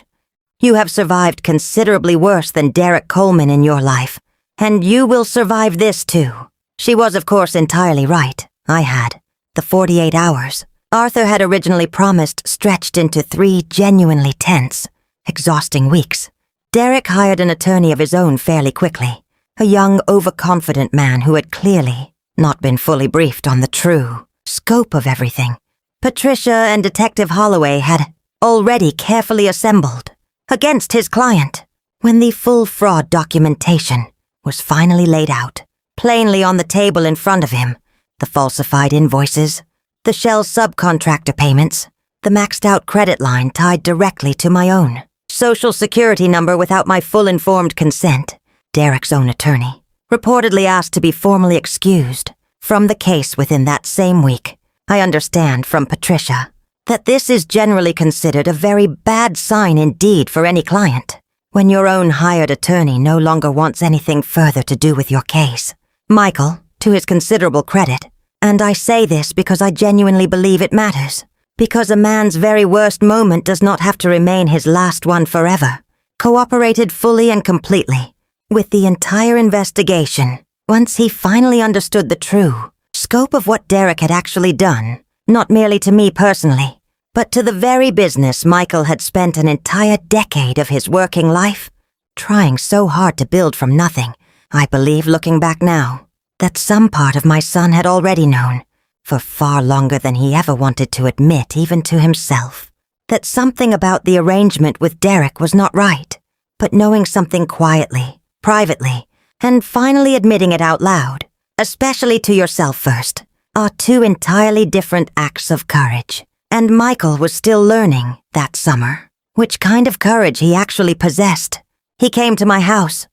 You have survived considerably worse than Derek Coleman in your life, and you will survive this too. She was, of course, entirely right. I had. The 48 hours Arthur had originally promised stretched into 3 genuinely tense, exhausting weeks. Derek hired an attorney of his own fairly quickly, a young, overconfident man who had clearly not been fully briefed on the true scope of everything. Patricia and Detective Holloway had already carefully assembled against his client when the full fraud documentation was finally laid out, plainly on the table in front of him. The falsified invoices, the Shell subcontractor payments, the maxed-out credit line tied directly to my own Social Security number without my full informed consent. Derek's own attorney reportedly asked to be formally excused from the case within that same week. I understand from Patricia that this is generally considered a very bad sign indeed for any client, when your own hired attorney no longer wants anything further to do with your case. Michael, to his considerable credit, and I say this because I genuinely believe it matters, because a man's very worst moment does not have to remain his last one forever, cooperated fully and completely with the entire investigation once he finally understood the true scope of what Derek had actually done, not merely to me personally, but to the very business Michael had spent an entire decade of his working life trying so hard to build from nothing. I believe, looking back now, that some part of my son had already known, for far longer than he ever wanted to admit even to himself, that something about the arrangement with Derek was not right, but knowing something quietly, privately, and finally admitting it out loud, especially to yourself first, are 2 entirely different acts of courage. And Michael was still learning that summer which kind of courage he actually possessed. He came to my house,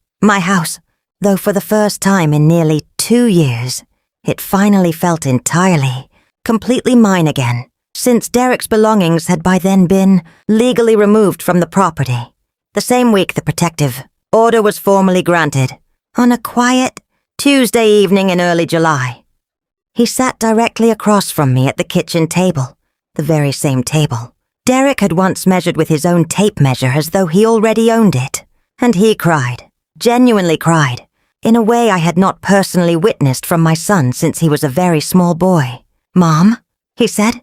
though for the first time in nearly 2 years, it finally felt entirely, completely mine again, since Derek's belongings had by then been legally removed from the property. The same week the protective order was formally granted, on a quiet Tuesday evening in early July. He sat directly across from me at the kitchen table, the very same table Derek had once measured with his own tape measure as though he already owned it. And he cried, genuinely cried, in a way I had not personally witnessed from my son since he was a very small boy. "Mom," he said,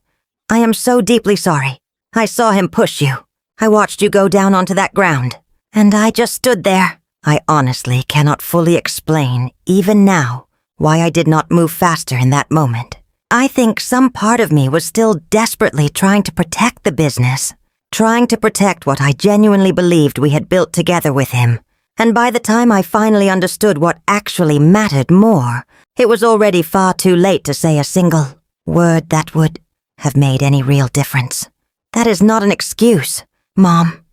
"I am so deeply sorry. I saw him push you. I watched you go down onto that ground, and I just stood there." I honestly cannot fully explain, even now, why I did not move faster in that moment. I think some part of me was still desperately trying to protect the business, trying to protect what I genuinely believed we had built together with him. And by the time I finally understood what actually mattered more, it was already far too late to say a single word that would have made any real difference. That is not an excuse, Mom.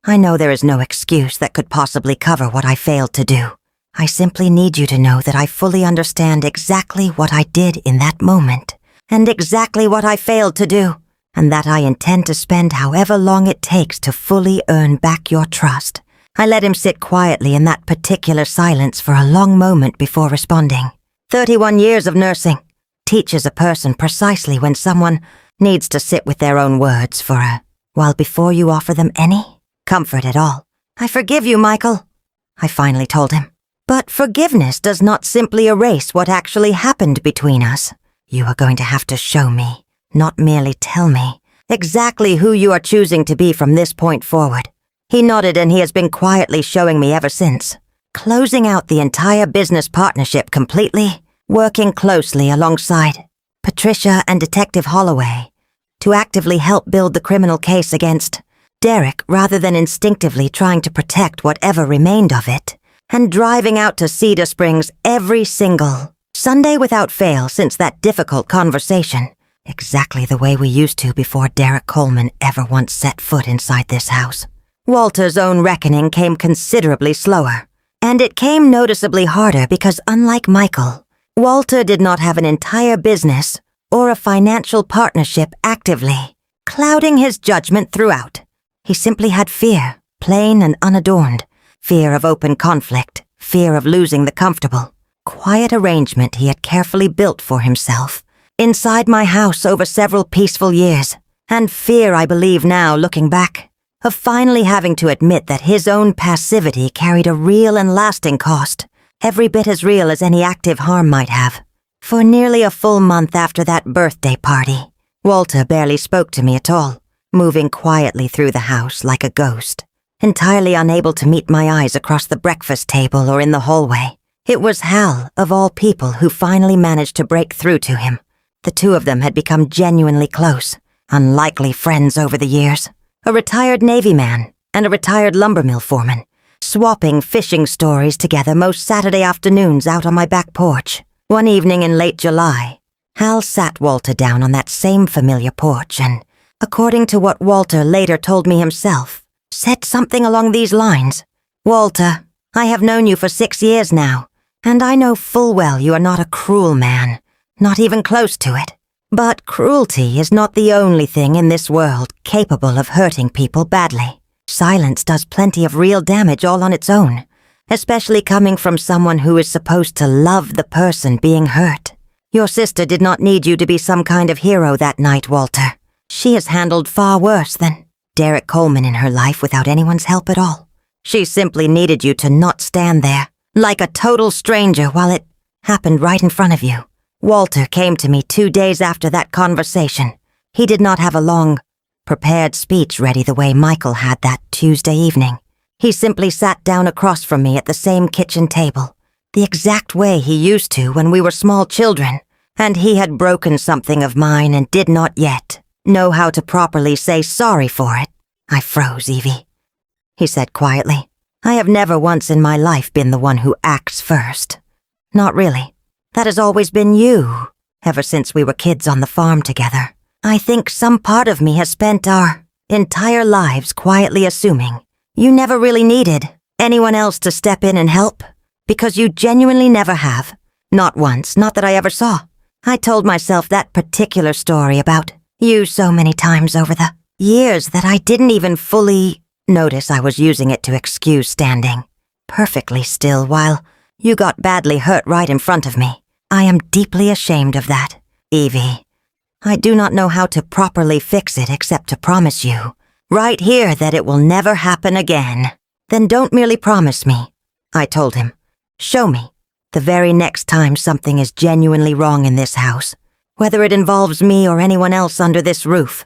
I know there is no excuse that could possibly cover what I failed to do. I simply need you to know that I fully understand exactly what I did in that moment, and exactly what I failed to do, and that I intend to spend however long it takes to fully earn back your trust. I let him sit quietly in that particular silence for a long moment before responding. 31 years of nursing teaches a person precisely when someone needs to sit with their own words for a while before you offer them any comfort at all. I forgive you, Michael, I finally told him. But forgiveness does not simply erase what actually happened between us. You are going to have to show me, not merely tell me, exactly who you are choosing to be from this point forward. He nodded, and he has been quietly showing me ever since. Closing out the entire business partnership completely, working closely alongside Patricia and Detective Holloway to actively help build the criminal case against Derek rather than instinctively trying to protect whatever remained of it, and driving out to Cedar Springs every single Sunday without fail since that difficult conversation, exactly the way we used to before Derek Coleman ever once set foot inside this house. Walter's own reckoning came considerably slower, and it came noticeably harder because, unlike Michael, Walter did not have an entire business or a financial partnership actively clouding his judgment throughout. He simply had fear, plain and unadorned, fear of open conflict, fear of losing the comfortable, quiet arrangement he had carefully built for himself inside my house over several peaceful years, and fear, I believe now, looking back, of finally having to admit that his own passivity carried a real and lasting cost, every bit as real as any active harm might have. For nearly a full month after that birthday party, Walter barely spoke to me at all, moving quietly through the house like a ghost, entirely unable to meet my eyes across the breakfast table or in the hallway. It was Hal, of all people, who finally managed to break through to him. The two of them had become genuinely close, unlikely friends over the years. A retired Navy man and a retired lumber mill foreman, swapping fishing stories together most Saturday afternoons out on my back porch. One evening in late July, Hal sat Walter down on that same familiar porch and, according to what Walter later told me himself, said something along these lines. "Walter, I have known you for 6 years now, and I know full well you are not a cruel man, not even close to it. But cruelty is not the only thing in this world capable of hurting people badly. Silence does plenty of real damage all on its own, especially coming from someone who is supposed to love the person being hurt. Your sister did not need you to be some kind of hero that night, Walter. She has handled far worse than Derek Coleman in her life without anyone's help at all. She simply needed you to not stand there, like a total stranger, while it happened right in front of you. Walter came to me 2 days after that conversation. He did not have a long, prepared speech ready the way Michael had that Tuesday evening. He simply sat down across from me at the same kitchen table, the exact way he used to when we were small children, and he had broken something of mine and did not yet know how to properly say sorry for it. I froze, Evie. He said quietly, "I have never once in my life been the one who acts first. Not really. That has always been you, ever since we were kids on the farm together. I think some part of me has spent our entire lives quietly assuming you never really needed anyone else to step in and help, because you genuinely never have. Not once, not that I ever saw. I told myself that particular story about you so many times over the years that I didn't even fully notice I was using it to excuse standing perfectly still while you got badly hurt right in front of me. I am deeply ashamed of that, Evie. I do not know how to properly fix it except to promise you, right here, that it will never happen again." "Then don't merely promise me," I told him. "Show me, the very next time something is genuinely wrong in this house, whether it involves me or anyone else under this roof.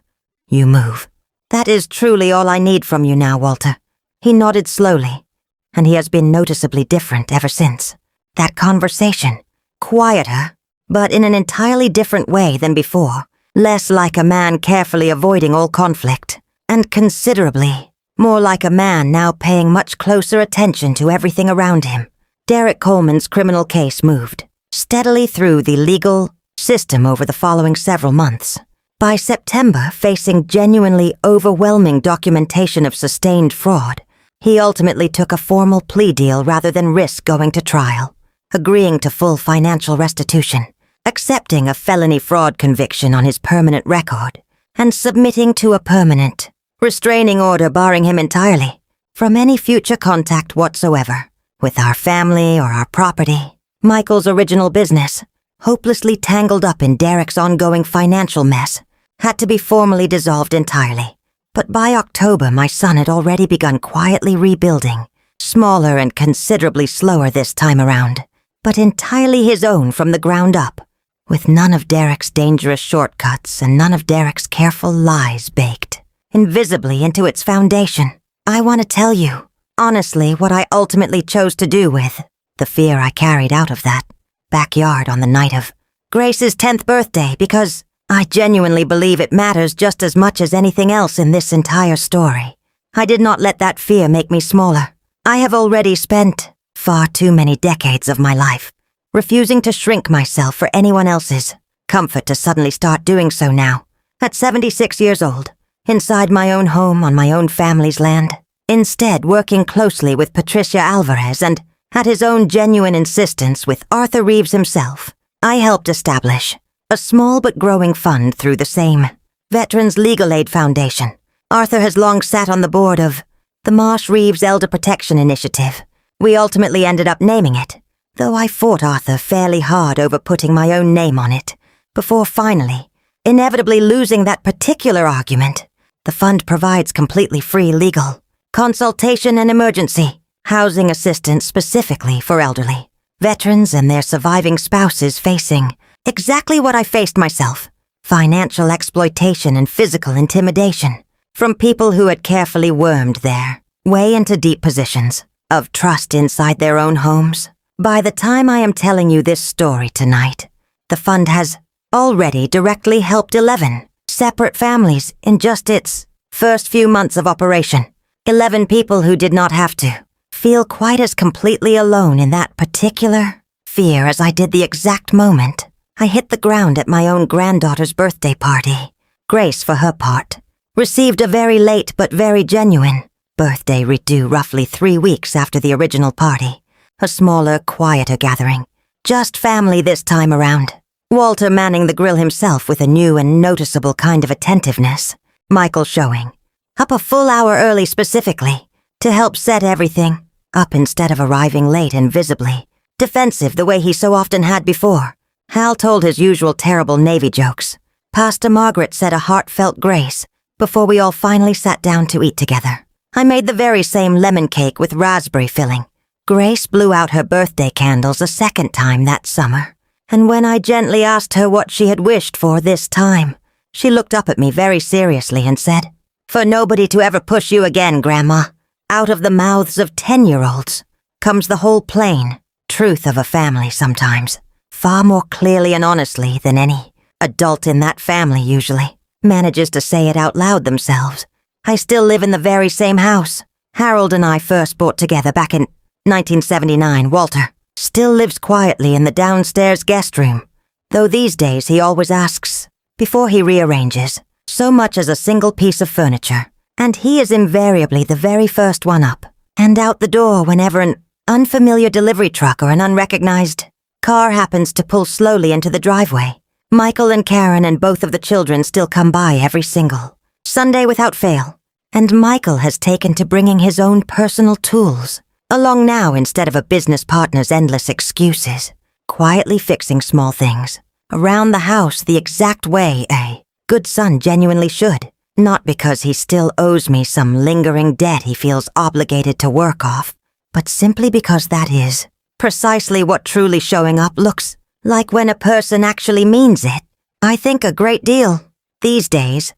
You move. That is truly all I need from you now, Walter." He nodded slowly, and he has been noticeably different ever since. That conversation, quieter, but in an entirely different way than before, less like a man carefully avoiding all conflict, and considerably more like a man now paying much closer attention to everything around him. Derek Coleman's criminal case moved steadily through the legal system over the following several months. By September, facing genuinely overwhelming documentation of sustained fraud, he ultimately took a formal plea deal rather than risk going to trial, agreeing to full financial restitution, accepting a felony fraud conviction on his permanent record, and submitting to a permanent restraining order barring him entirely from any future contact whatsoever with our family or our property. Michael's original business, hopelessly tangled up in Derek's ongoing financial mess, had to be formally dissolved entirely. But by October, my son had already begun quietly rebuilding, smaller and considerably slower this time around, but entirely his own from the ground up, with none of Derek's dangerous shortcuts and none of Derek's careful lies baked invisibly into its foundation. I want to tell you, honestly, what I ultimately chose to do with the fear I carried out of that backyard on the night of Grace's 10th birthday, because I genuinely believe it matters just as much as anything else in this entire story. I did not let that fear make me smaller. I have already spent far too many decades of my life refusing to shrink myself for anyone else's comfort to suddenly start doing so now, at 76 years old, inside my own home on my own family's land. Instead, working closely with Patricia Alvarez and, at his own genuine insistence, with Arthur Reeves himself, I helped establish a small but growing fund through the same Veterans Legal Aid Foundation. Arthur has long sat on the board of the Marsh Reeves Elder Protection Initiative. We ultimately ended up naming it, though I fought Arthur fairly hard over putting my own name on it, before finally, inevitably losing that particular argument. The fund provides completely free legal consultation and emergency housing assistance specifically for elderly veterans and their surviving spouses facing exactly what I faced myself: financial exploitation and physical intimidation from people who had carefully wormed their way into deep positions of trust inside their own homes. By the time I am telling you this story tonight, the fund has already directly helped 11 separate families in just its first few months of operation. 11 people who did not have to feel quite as completely alone in that particular fear as I did the exact moment I hit the ground at my own granddaughter's birthday party. Grace, for her part, received a very late but very genuine birthday wreath due roughly 3 weeks after the original party. A smaller, quieter gathering. Just family this time around. Walter manning the grill himself with a new and noticeable kind of attentiveness. Michael showing up a full hour early specifically to help set everything up instead of arriving late and visibly defensive the way he so often had before. Hal told his usual terrible Navy jokes. Pastor Margaret said a heartfelt grace before we all finally sat down to eat together. I made the very same lemon cake with raspberry filling. Grace blew out her birthday candles a second time that summer, and when I gently asked her what she had wished for this time, she looked up at me very seriously and said, "For nobody to ever push you again, Grandma." Out of the mouths of 10-year-olds comes the whole plain truth of a family sometimes, far more clearly and honestly than any adult in that family usually manages to say it out loud themselves. I still live in the very same house Harold and I first bought together back in 1979. Walter still lives quietly in the downstairs guest room, though these days he always asks, before he rearranges, so much as a single piece of furniture, and he is invariably the very first one up and out the door whenever an unfamiliar delivery truck or an unrecognized car happens to pull slowly into the driveway. Michael and Karen and both of the children still come by every single Sunday without fail, and Michael has taken to bringing his own personal tools along now instead of a business partner's endless excuses, quietly fixing small things around the house the exact way a good son genuinely should, not because he still owes me some lingering debt he feels obligated to work off, but simply because that is precisely what truly showing up looks like when a person actually means it. I think a great deal these days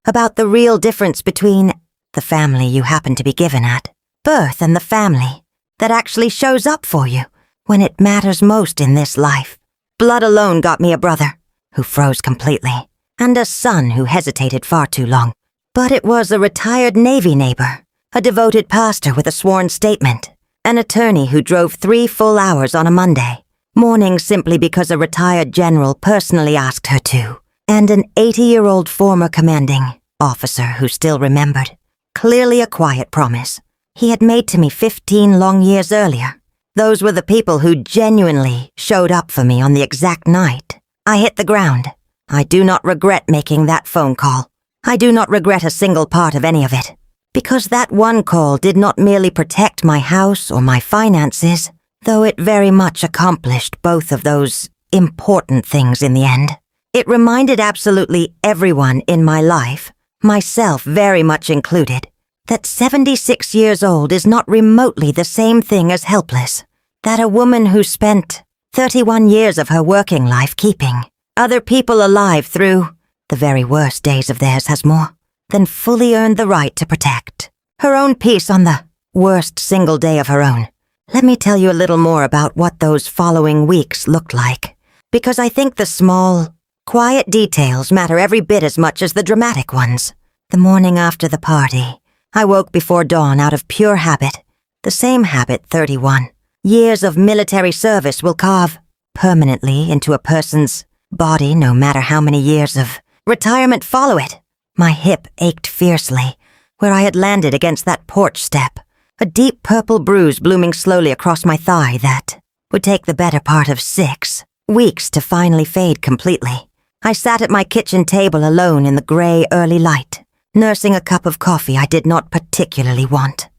about the real difference between the family you happen to be given at birth and the family that actually shows up for you when it matters most in this life. Blood alone got me a brother, who froze completely, and a son who hesitated far too long. But it was a retired Navy neighbor, a devoted pastor with a sworn statement, an attorney who drove 3 full hours on a Monday, mourning simply because a retired general personally asked her to, and an 80-year-old former commanding officer who still remembered. Clearly a quiet promise he had made to me 15 long years earlier. Those were the people who genuinely showed up for me on the exact night I hit the ground. I do not regret making that phone call. I do not regret a single part of any of it, because that one call did not merely protect my house or my finances, though it very much accomplished both of those important things in the end. It reminded absolutely everyone in my life, myself very much included, that 76 years old is not remotely the same thing as helpless, that a woman who spent 31 years of her working life keeping other people alive through the very worst days of theirs has more than fully earned the right to protect her own peace on the worst single day of her own. Let me tell you a little more about what those following weeks looked like, because I think the small, quiet details matter every bit as much as the dramatic ones. The morning after the party, I woke before dawn out of pure habit, the same habit 31 years of military service will carve permanently into a person's body, no matter how many years of retirement follow it. My hip ached fiercely where I had landed against that porch step, a deep purple bruise blooming slowly across my thigh that would take the better part of 6 weeks to finally fade completely. I sat at my kitchen table alone in the gray early light, nursing a cup of coffee I did not particularly want.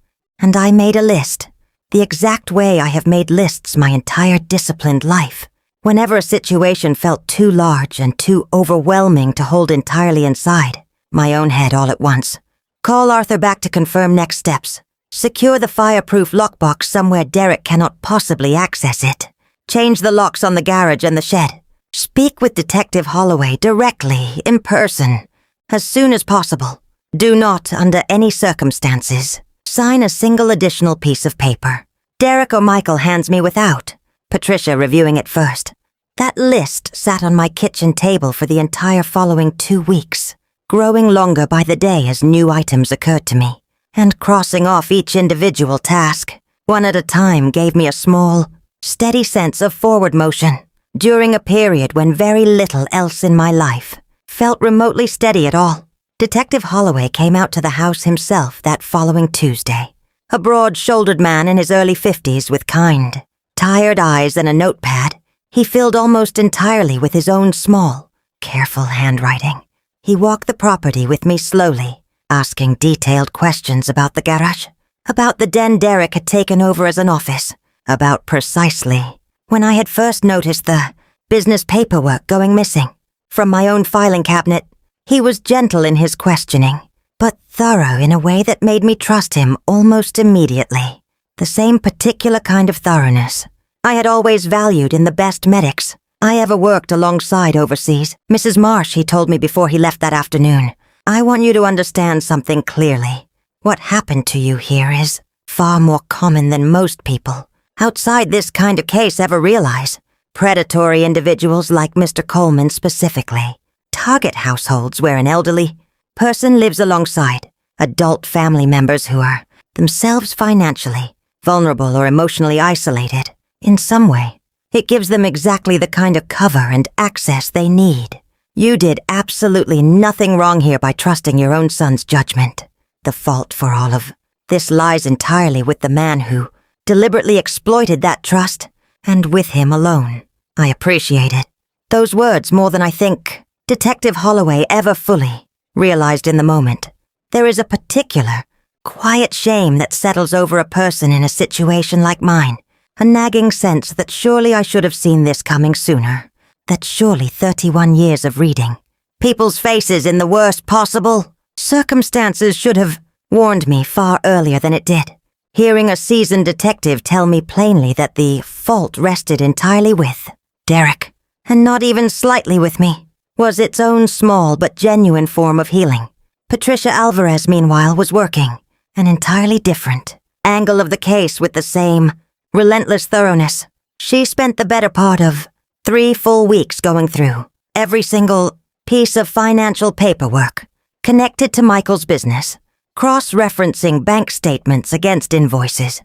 And I made a list, the exact way I have made lists my entire disciplined life. Whenever a situation felt too large and too overwhelming to hold entirely inside my own head all at once. Call Arthur back to confirm next steps. Secure the fireproof lockbox somewhere Derek cannot possibly access it. Change the locks on the garage and the shed. Speak with Detective Holloway directly, in person, as soon as possible. Do not, under any circumstances, sign a single additional piece of paper. Derek or Michael hands me without, Patricia reviewing it first. That list sat on my kitchen table for the entire following 2 weeks, growing longer by the day as new items occurred to me, and crossing off each individual task, one at a time, gave me a small, steady sense of forward motion during a period when very little else in my life felt remotely steady at all. Detective Holloway came out to the house himself that following Tuesday, a broad-shouldered man in his early 50s with kind, tired eyes and a notepad he filled almost entirely with his own small, careful handwriting. He walked the property with me slowly, asking detailed questions about the garage, about the den Derek had taken over as an office, about precisely when I had first noticed the business paperwork going missing from my own filing cabinet. He was gentle in his questioning, but thorough in a way that made me trust him almost immediately. The same particular kind of thoroughness I had always valued in the best medics I ever worked alongside overseas. Mrs. Marsh, he told me before he left that afternoon, I want you to understand something clearly. What happened to you here is far more common than most people outside this kind of case ever realize. Predatory individuals like Mr. Coleman specifically target households where an elderly person lives alongside adult family members who are themselves financially vulnerable or emotionally isolated in some way. It gives them exactly the kind of cover and access they need. You did absolutely nothing wrong here by trusting your own son's judgment. The fault for all of this lies entirely with the man who deliberately exploited that trust, and with him alone. I appreciate it. Those words more than I think Detective Holloway ever fully realized in the moment. There is a particular, quiet shame that settles over a person in a situation like mine, a nagging sense that surely I should have seen this coming sooner, that surely 31 years of reading people's faces in the worst possible circumstances should have warned me far earlier than it did. Hearing a seasoned detective tell me plainly that the fault rested entirely with Derek, and not even slightly with me, was its own small but genuine form of healing. Patricia Alvarez, meanwhile, was working an entirely different angle of the case with the same relentless thoroughness. She spent the better part of 3 full weeks going through every single piece of financial paperwork connected to Michael's business, cross-referencing bank statements against invoices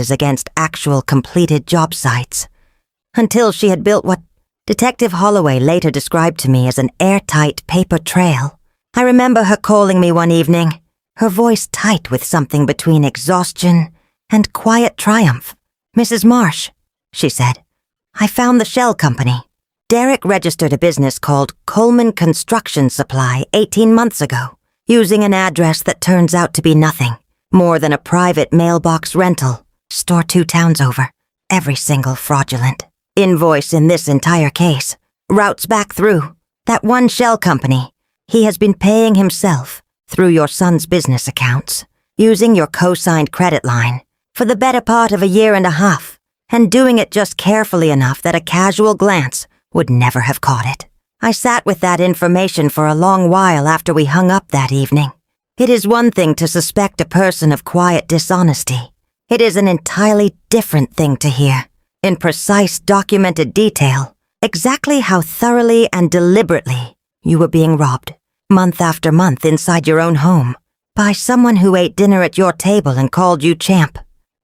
against actual completed job sites, until she had built what Detective Holloway later described to me as an airtight paper trail. I remember her calling me one evening, her voice tight with something between exhaustion and quiet triumph. "Mrs. Marsh," she said, "I found the shell company. Derek registered a business called Coleman Construction Supply 18 months ago, using an address that turns out to be nothing more than a private mailbox rental, store 2 towns over. Every single fraudulent invoice in this entire case routes back through that one shell company. He has been paying himself through your son's business accounts, using your co-signed credit line for the better part of a year and a half, and doing it just carefully enough that a casual glance would never have caught it. I sat with that information for a long while after we hung up that evening. It is one thing to suspect a person of quiet dishonesty. It is an entirely different thing to hear, in precise documented detail, exactly how thoroughly and deliberately you were being robbed, month after month inside your own home, by someone who ate dinner at your table and called you champ.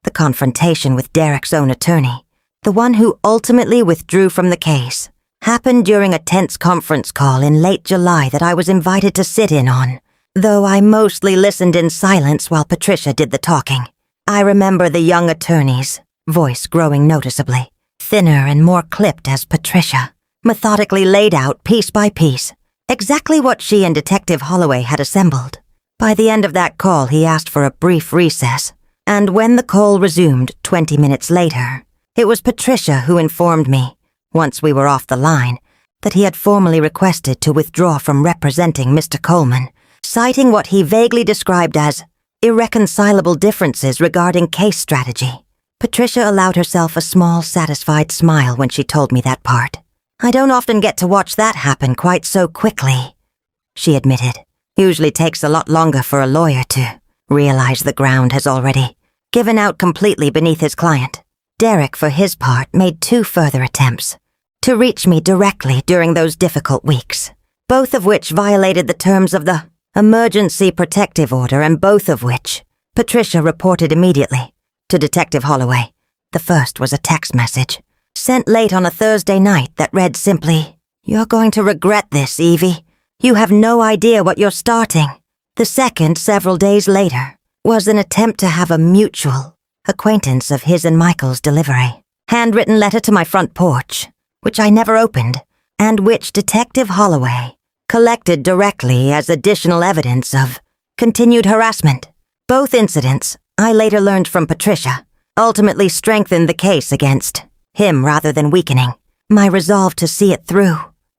The confrontation with Derek's own attorney, the one who ultimately withdrew from the case, happened during a tense conference call in late July that I was invited to sit in on, though I mostly listened in silence while Patricia did the talking. I remember the young attorney's voice growing noticeably, thinner and more clipped as Patricia methodically laid out piece by piece exactly what she and Detective Holloway had assembled. By the end of that call, he asked for a brief recess, and when the call resumed 20 minutes later, it was Patricia who informed me, once we were off the line, that he had formally requested to withdraw from representing Mr. Coleman, citing what he vaguely described as irreconcilable differences regarding case strategy. Patricia allowed herself a small, satisfied smile when she told me that part. "I don't often get to watch that happen quite so quickly," she admitted. "Usually takes a lot longer for a lawyer to realize the ground has already given out completely beneath his client." Derek, for his part, made 2 further attempts to reach me directly during those difficult weeks, both of which violated the terms of the emergency protective order, and both of which Patricia reported immediately to Detective Holloway. The first was a text message sent late on a Thursday night that read simply, "You're going to regret this, Evie. You have no idea what you're starting." The second, several days later, was an attempt to have a mutual acquaintance of his and Michael's delivery. Handwritten letter to my front porch, which I never opened, and which Detective Holloway collected directly as additional evidence of continued harassment. Both incidents, I later learned from Patricia, ultimately strengthened the case against him rather than weakening my resolve to see it through,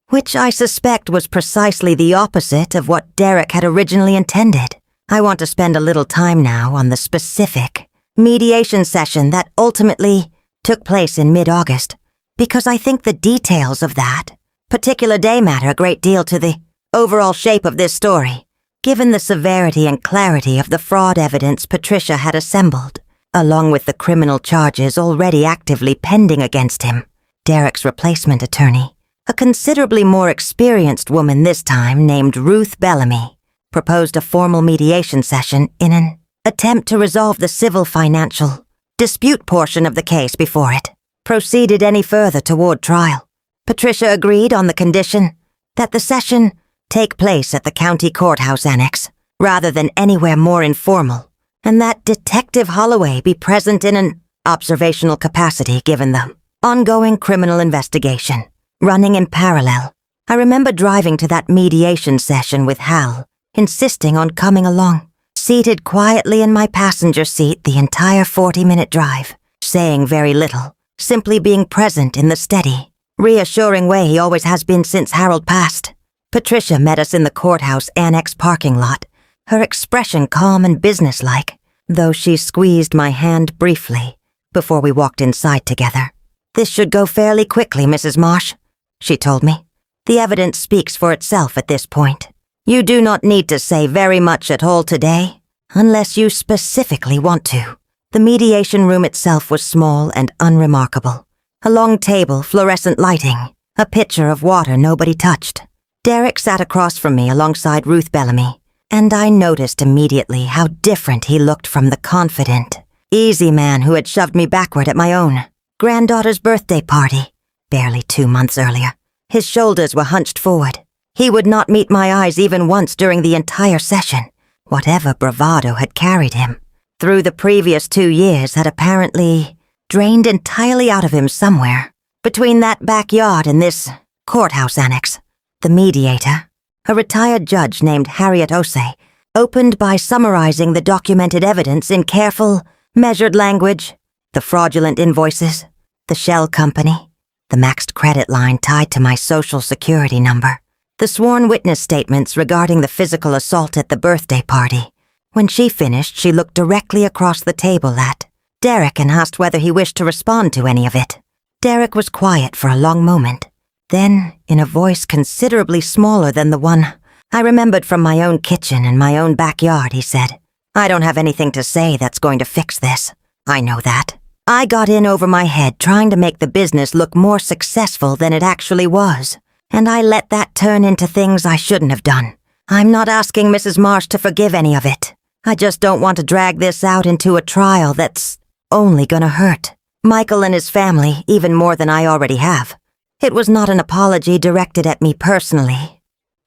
which I suspect was precisely the opposite of what Derek had originally intended. I want to spend a little time now on the specific mediation session that ultimately took place in mid-August, because I think the details of that particular day matter a great deal to the overall shape of this story, given the severity and clarity of the fraud evidence Patricia had assembled, along with the criminal charges already actively pending against him. Derek's replacement attorney, a considerably more experienced woman this time named Ruth Bellamy, proposed a formal mediation session in an attempt to resolve the civil financial dispute portion of the case before it proceeded any further toward trial. Patricia agreed on the condition that the session take place at the county courthouse annex, rather than anywhere more informal, and that Detective Holloway be present in an observational capacity given the ongoing criminal investigation running in parallel. I remember driving to that mediation session with Hal, insisting on coming along, seated quietly in my passenger seat the entire 40-minute drive, saying very little, simply being present in the steady, reassuring way he always has been since Harold passed. Patricia met us in the courthouse annex parking lot, her expression calm and businesslike, though she squeezed my hand briefly before we walked inside together. "This should go fairly quickly, Mrs. Marsh," she told me. "The evidence speaks for itself at this point. You do not need to say very much at all today, unless you specifically want to." The mediation room itself was small and unremarkable. A long table, fluorescent lighting, a pitcher of water nobody touched. Derek sat across from me alongside Ruth Bellamy, and I noticed immediately how different he looked from the confident, easy man who had shoved me backward at my own granddaughter's birthday party, barely 2 months earlier. His shoulders were hunched forward. He would not meet my eyes even once during the entire session. Whatever bravado had carried him through the previous 2 years had apparently drained entirely out of him somewhere, between that backyard and this courthouse annex. The mediator, a retired judge named Harriet Osei, opened by summarizing the documented evidence in careful, measured language, the fraudulent invoices, the shell company, the maxed credit line tied to my social security number, the sworn witness statements regarding the physical assault at the birthday party. When she finished, she looked directly across the table at Derek and asked whether he wished to respond to any of it. Derek was quiet for a long moment. Then, in a voice considerably smaller than the one I remembered from my own kitchen and my own backyard, he said, "I don't have anything to say that's going to fix this. I know that. I got in over my head trying to make the business look more successful than it actually was, and I let that turn into things I shouldn't have done. I'm not asking Mrs. Marsh to forgive any of it. I just don't want to drag this out into a trial that's only gonna hurt Michael and his family even more than I already have." It was not an apology directed at me personally.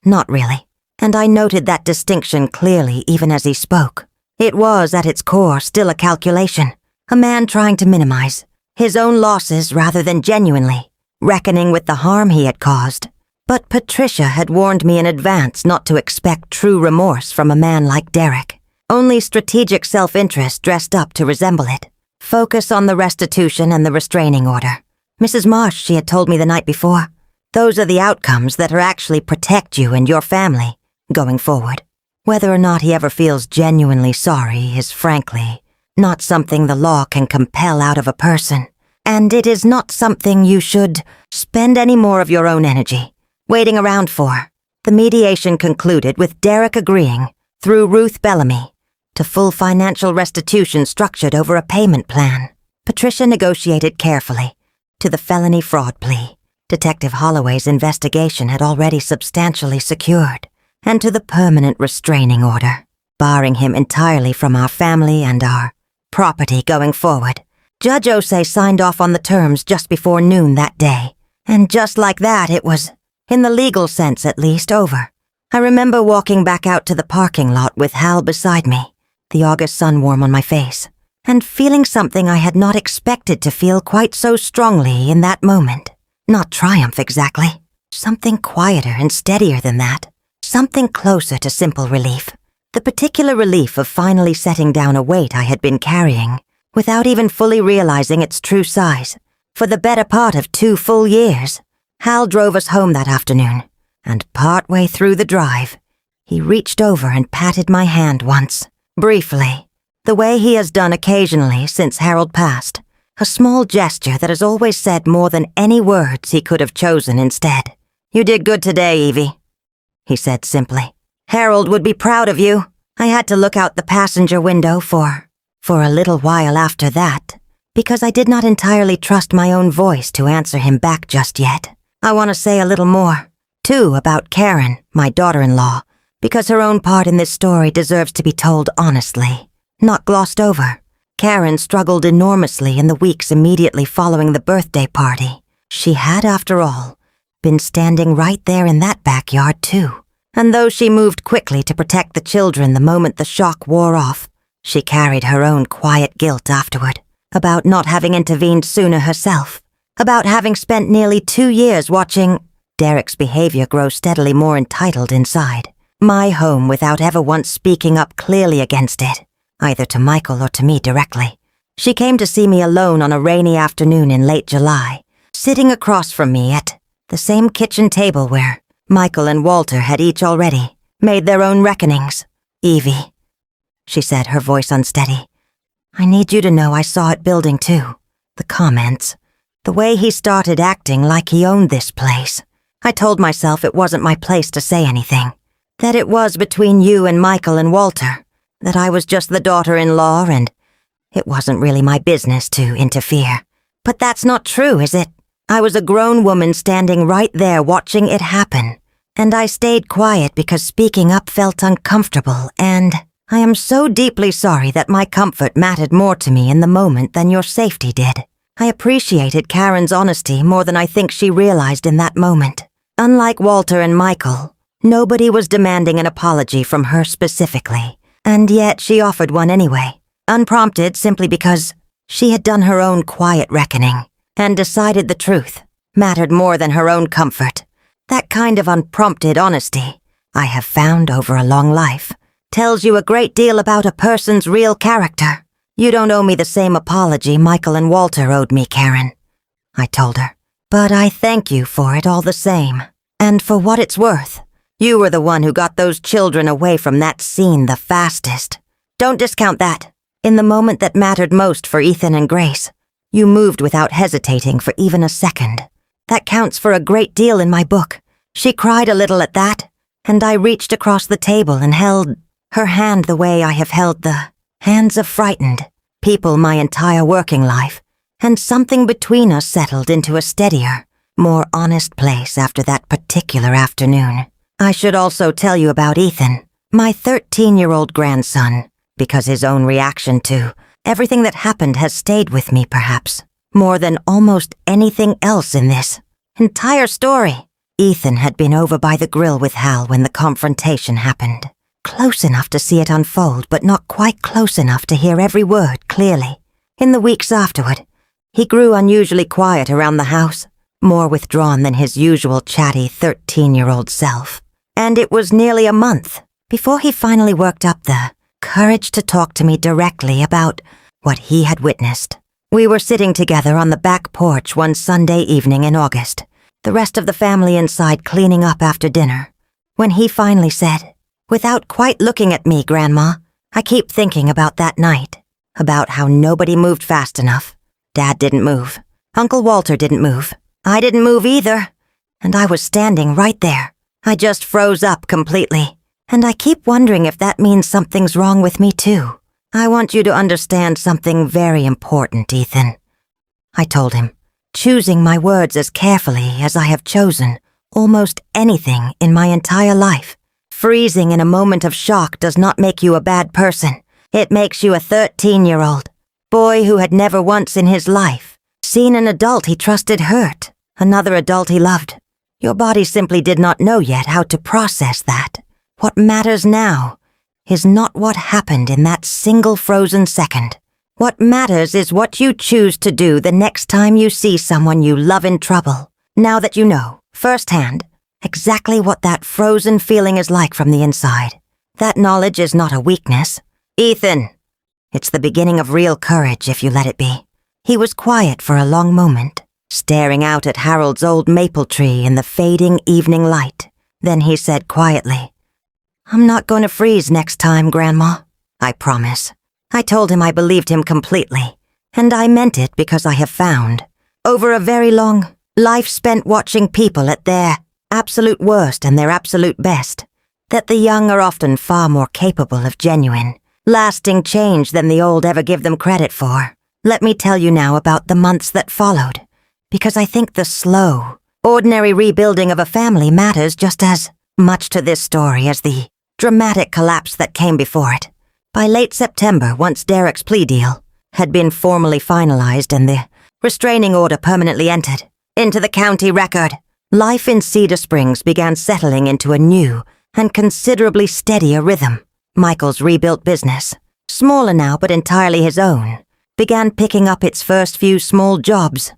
Not really. And I noted that distinction clearly even as he spoke. It was, at its core, still a calculation. A man trying to minimize his own losses rather than genuinely reckoning with the harm he had caused. But Patricia had warned me in advance not to expect true remorse from a man like Derek. Only strategic self-interest dressed up to resemble it. Focus on the restitution and the restraining order. Mrs. Marsh, she had told me the night before, those are the outcomes that are actually protect you and your family going forward. Whether or not he ever feels genuinely sorry is frankly not something the law can compel out of a person, and it is not something you should spend any more of your own energy waiting around for. The mediation concluded with Derek agreeing, through Ruth Bellamy, to full financial restitution structured over a payment plan. Patricia negotiated carefully to the felony fraud plea Detective Holloway's investigation had already substantially secured, and to the permanent restraining order, barring him entirely from our family and our property going forward. Judge Osei signed off on the terms just before noon that day, and just like that it was, in the legal sense at least, over. I remember walking back out to the parking lot with Hal beside me, the August sun warm on my face, and feeling something I had not expected to feel quite so strongly in that moment. Not triumph exactly. Something quieter and steadier than that. Something closer to simple relief. The particular relief of finally setting down a weight I had been carrying, without even fully realizing its true size, for the better part of 2 full years. Hal drove us home that afternoon, and partway through the drive, he reached over and patted my hand once, briefly, the way he has done occasionally since Harold passed, a small gesture that has always said more than any words he could have chosen instead. "You did good today, Evie," he said simply. "Harold would be proud of you." I had to look out the passenger window for a little while after that, because I did not entirely trust my own voice to answer him back just yet. I want to say a little more, too, about Karen, my daughter-in-law, because her own part in this story deserves to be told honestly, not glossed over. Karen struggled enormously in the weeks immediately following the birthday party. She had, after all, been standing right there in that backyard, too. And though she moved quickly to protect the children the moment the shock wore off, she carried her own quiet guilt afterward, about not having intervened sooner herself, about having spent nearly 2 years watching Derek's behavior grow steadily more entitled inside my home without ever once speaking up clearly against it, either to Michael or to me directly. She came to see me alone on a rainy afternoon in late July, sitting across from me at the same kitchen table where Michael and Walter had each already made their own reckonings. "Evie," she said, her voice unsteady, "I need you to know I saw it building too. The comments, the way he started acting like he owned this place. I told myself it wasn't my place to say anything, that it was between you and Michael and Walter, that I was just the daughter-in-law and it wasn't really my business to interfere. But that's not true, is it? I was a grown woman standing right there watching it happen, and I stayed quiet because speaking up felt uncomfortable, and I am so deeply sorry that my comfort mattered more to me in the moment than your safety did. I appreciated Karen's honesty more than I think she realized in that moment. Unlike Walter and Michael, nobody was demanding an apology from her specifically, and yet she offered one anyway, unprompted simply because she had done her own quiet reckoning and decided the truth mattered more than her own comfort. That kind of unprompted honesty, I have found over a long life, tells you a great deal about a person's real character. You don't owe me the same apology Michael and Walter owed me, Karen, I told her. But I thank you for it all the same. And for what it's worth, you were the one who got those children away from that scene the fastest. Don't discount that. In the moment that mattered most for Ethan and Grace, you moved without hesitating for even a second. That counts for a great deal in my book. She cried a little at that, and I reached across the table and held her hand the way I have held the hands of frightened people my entire working life, and something between us settled into a steadier, more honest place after that particular afternoon. I should also tell you about Ethan, my 13-year-old grandson, because his own reaction to everything that happened has stayed with me, perhaps, more than almost anything else in this entire story. Ethan had been over by the grill with Hal when the confrontation happened. Close enough to see it unfold, but not quite close enough to hear every word clearly. In the weeks afterward, he grew unusually quiet around the house, more withdrawn than his usual chatty 13-year-old self. And it was nearly a month before he finally worked up the courage to talk to me directly about what he had witnessed. We were sitting together on the back porch one Sunday evening in August, the rest of the family inside cleaning up after dinner, when he finally said, "Without quite looking at me, Grandma, I keep thinking about that night, about how nobody moved fast enough. Dad didn't move. Uncle Walter didn't move. I didn't move either. And I was standing right there. I just froze up completely. And I keep wondering if that means something's wrong with me too. I want you to understand something very important, Ethan," I told him, choosing my words as carefully as I have chosen almost anything in my entire life. Freezing in a moment of shock does not make you a bad person. It makes you a 13-year-old boy who had never once in his life seen an adult he trusted hurt another adult he loved. Your body simply did not know yet how to process that. What matters now is not what happened in that single frozen second. What matters is what you choose to do the next time you see someone you love in trouble, now that you know, firsthand, exactly what that frozen feeling is like from the inside. That knowledge is not a weakness. Ethan, it's the beginning of real courage if you let it be. He was quiet for a long moment, staring out at Harold's old maple tree in the fading evening light. Then he said quietly, "I'm not going to freeze next time, Grandma. I promise." I told him I believed him completely, and I meant it because I have found, over a very long life spent watching people at their absolute worst and their absolute best, that the young are often far more capable of genuine, lasting change than the old ever give them credit for. Let me tell you now about the months that followed, because I think the slow, ordinary rebuilding of a family matters just as much to this story as the dramatic collapse that came before it. By late September, once Derek's plea deal had been formally finalized and the restraining order permanently entered into the county record, life in Cedar Springs began settling into a new and considerably steadier rhythm. Michael's rebuilt business, smaller now but entirely his own, began picking up its first few small jobs.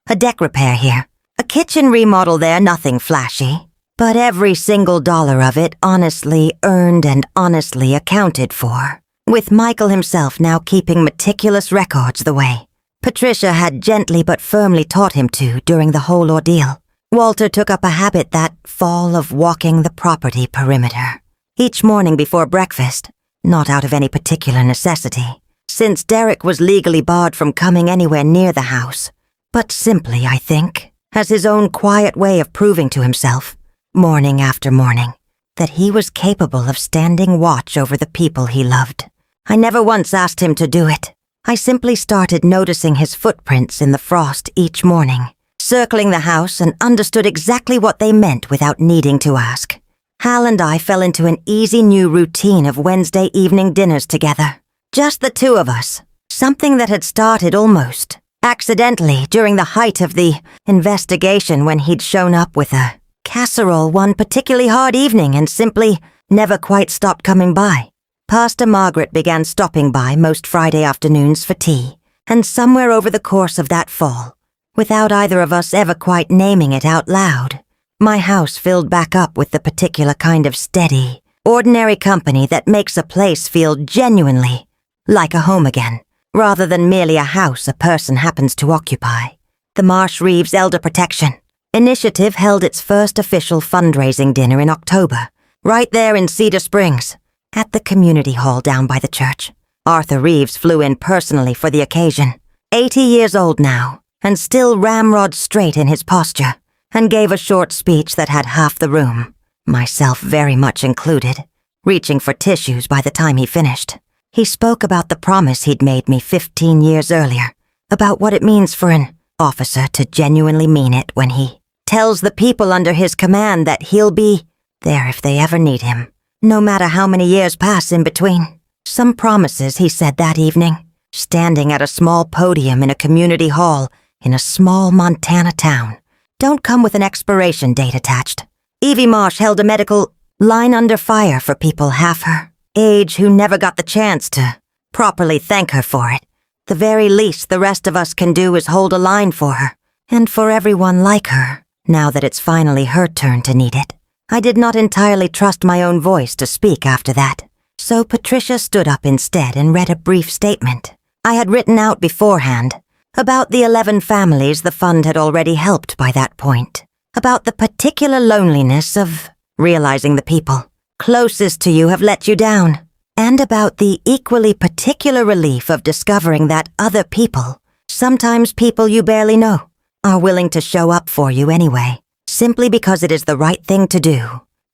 A deck repair here, a kitchen remodel there, nothing flashy, but every single dollar of it honestly earned and honestly accounted for, with Michael himself now keeping meticulous records the way Patricia had gently but firmly taught him to during the whole ordeal. Walter took up a habit that fall of walking the property perimeter each morning before breakfast, not out of any particular necessity, since Derek was legally barred from coming anywhere near the house, but simply, I think, as his own quiet way of proving to himself, morning after morning, that he was capable of standing watch over the people he loved. I never once asked him to do it. I simply started noticing his footprints in the frost each morning, circling the house, and understood exactly what they meant without needing to ask. Hal and I fell into an easy new routine of Wednesday evening dinners together. Just the two of us. Something that had started almost accidentally during the height of the investigation when he'd shown up with a casserole one particularly hard evening and simply never quite stopped coming by. Pastor Margaret began stopping by most Friday afternoons for tea, and somewhere over the course of that fall, without either of us ever quite naming it out loud, my house filled back up with the particular kind of steady, ordinary company that makes a place feel genuinely like a home again, rather than merely a house a person happens to occupy. The Marsh Reeves Elder Protection Initiative held its first official fundraising dinner in October, right there in Cedar Springs, at the community hall down by the church. Arthur Reeves flew in personally for the occasion, 80 years old now, and still ramrod straight in his posture, and gave a short speech that had half the room, myself very much included, reaching for tissues by the time he finished. He spoke about the promise he'd made me 15 years earlier, about what it means for an officer to genuinely mean it when he tells the people under his command that he'll be there if they ever need him, no matter how many years pass in between. Some promises he said that evening, standing at a small podium in a community hall in a small Montana town, don't come with an expiration date attached. Evie Marsh held a medical line under fire for people half her age who never got the chance to properly thank her for it. The very least the rest of us can do is hold a line for her, and for everyone like her, now that it's finally her turn to need it. I did not entirely trust my own voice to speak after that, so Patricia stood up instead and read a brief statement I had written out beforehand about the 11 families the fund had already helped by that point, about the particular loneliness of realizing the people closest to you have let you down, and about the equally particular relief of discovering that other people, sometimes people you barely know, are willing to show up for you anyway, simply because it is the right thing to do.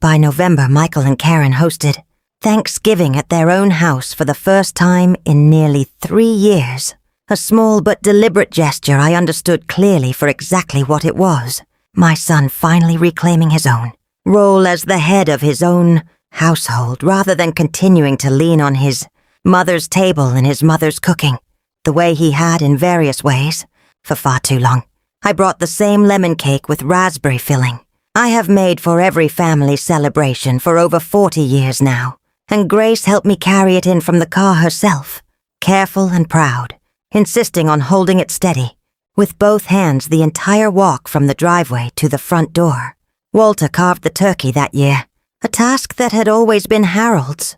By November, Michael and Karen hosted Thanksgiving at their own house for the first time in nearly 3 years. A small but deliberate gesture I understood clearly for exactly what it was. My son finally reclaiming his own role as the head of his own household rather than continuing to lean on his mother's table and his mother's cooking, the way he had in various ways, for far too long. I brought the same lemon cake with raspberry filling I have made for every family celebration for over 40 years now, and Grace helped me carry it in from the car herself, careful and proud, insisting on holding it steady, with both hands the entire walk from the driveway to the front door. Walter carved the turkey that year, a task that had always been Harold's,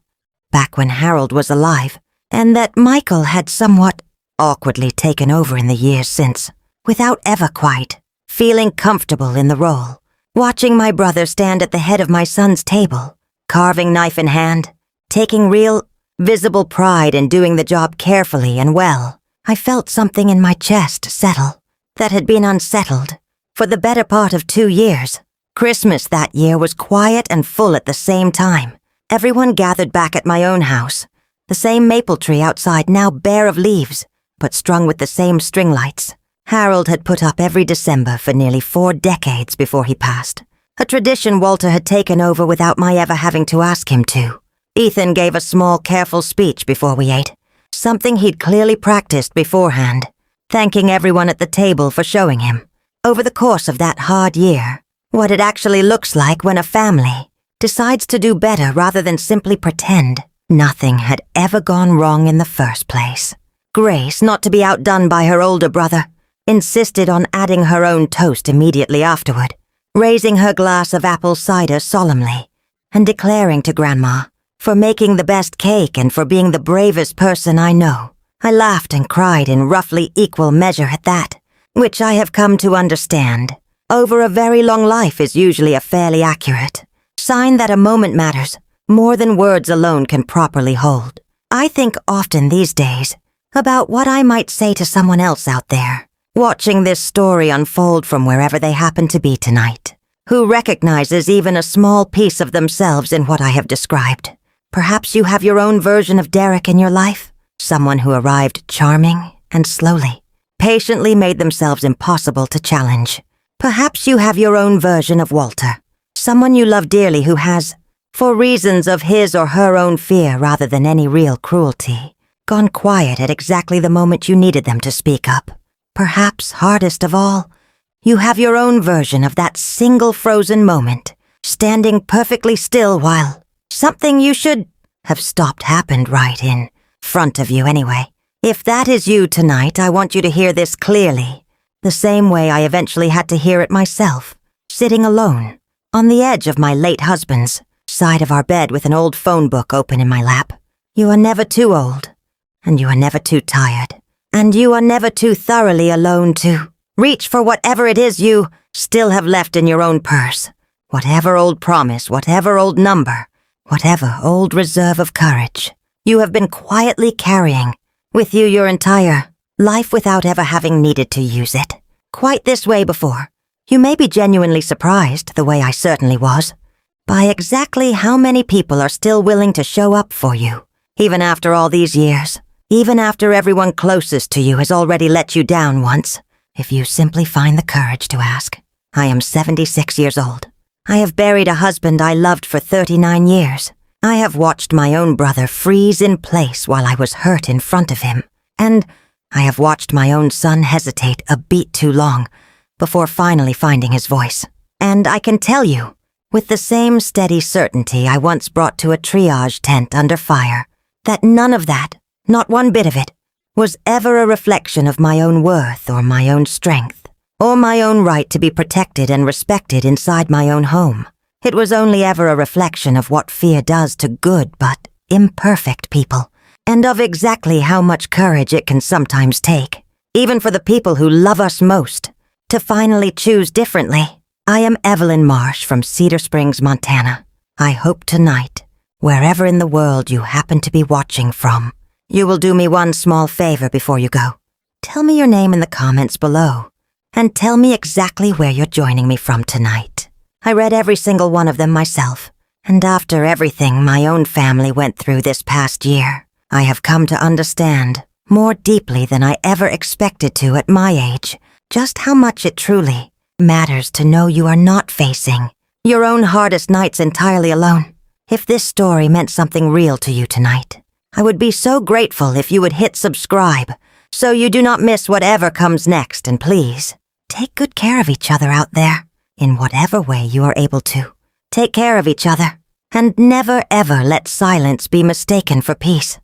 back when Harold was alive, and that Michael had somewhat awkwardly taken over in the years since, without ever quite feeling comfortable in the role. Watching my brother stand at the head of my son's table, carving knife in hand, taking real, visible pride in doing the job carefully and well, I felt something in my chest settle that had been unsettled for the better part of 2 years. Christmas that year was quiet and full at the same time. Everyone gathered back at my own house, the same maple tree outside now bare of leaves, but strung with the same string lights Harold had put up every December for nearly 4 decades before he passed, a tradition Walter had taken over without my ever having to ask him to. Ethan gave a small, careful speech before we ate, something he'd clearly practiced beforehand, thanking everyone at the table for showing him, over the course of that hard year, what it actually looks like when a family decides to do better rather than simply pretend nothing had ever gone wrong in the first place. Grace, not to be outdone by her older brother, insisted on adding her own toast immediately afterward, raising her glass of apple cider solemnly, and declaring to Grandma, for making the best cake and for being the bravest person I know. I laughed and cried in roughly equal measure at that, which I have come to understand over a very long life is usually a fairly accurate sign that a moment matters more than words alone can properly hold. I think often these days about what I might say to someone else out there, watching this story unfold from wherever they happen to be tonight, who recognizes even a small piece of themselves in what I have described. Perhaps you have your own version of Derek in your life, Someone who arrived charming and slowly, patiently made themselves impossible to challenge. Perhaps you have your own version of Walter. Someone you love dearly who has, for reasons of his or her own fear rather than any real cruelty, gone quiet at exactly the moment you needed them to speak up. Perhaps hardest of all, you have your own version of that single frozen moment, standing perfectly still while something you should have stopped happened right in front of you anyway. If that is you tonight, I want you to hear this clearly, the same way I eventually had to hear it myself, sitting alone, on the edge of my late husband's side of our bed with an old phone book open in my lap. You are never too old, and you are never too tired, and you are never too thoroughly alone to reach for whatever it is you still have left in your own purse, whatever old promise, whatever old number, whatever old reserve of courage you have been quietly carrying with you your entire life without ever having needed to use it. Quite this way before, you may be genuinely surprised, the way I certainly was, by exactly how many people are still willing to show up for you, even after all these years, even after everyone closest to you has already let you down once, if you simply find the courage to ask. I am 76 years old. I have buried a husband I loved for 39 years. I have watched my own brother freeze in place while I was hurt in front of him, and I have watched my own son hesitate a beat too long before finally finding his voice. And I can tell you, with the same steady certainty I once brought to a triage tent under fire, that none of that, not one bit of it, was ever a reflection of my own worth or my own strength, or my own right to be protected and respected inside my own home. It was only ever a reflection of what fear does to good but imperfect people, and of exactly how much courage it can sometimes take, even for the people who love us most, to finally choose differently. I am Evelyn Marsh from Cedar Springs, Montana. I hope tonight, wherever in the world you happen to be watching from, you will do me one small favor before you go. Tell me your name in the comments below, and tell me exactly where you're joining me from tonight. I read every single one of them myself, and after everything my own family went through this past year, I have come to understand, more deeply than I ever expected to at my age, just how much it truly matters to know you are not facing your own hardest nights entirely alone. If this story meant something real to you tonight, I would be so grateful if you would hit subscribe so you do not miss whatever comes next, and please, take good care of each other out there. In whatever way you are able to. Take care of each other, and never ever let silence be mistaken for peace.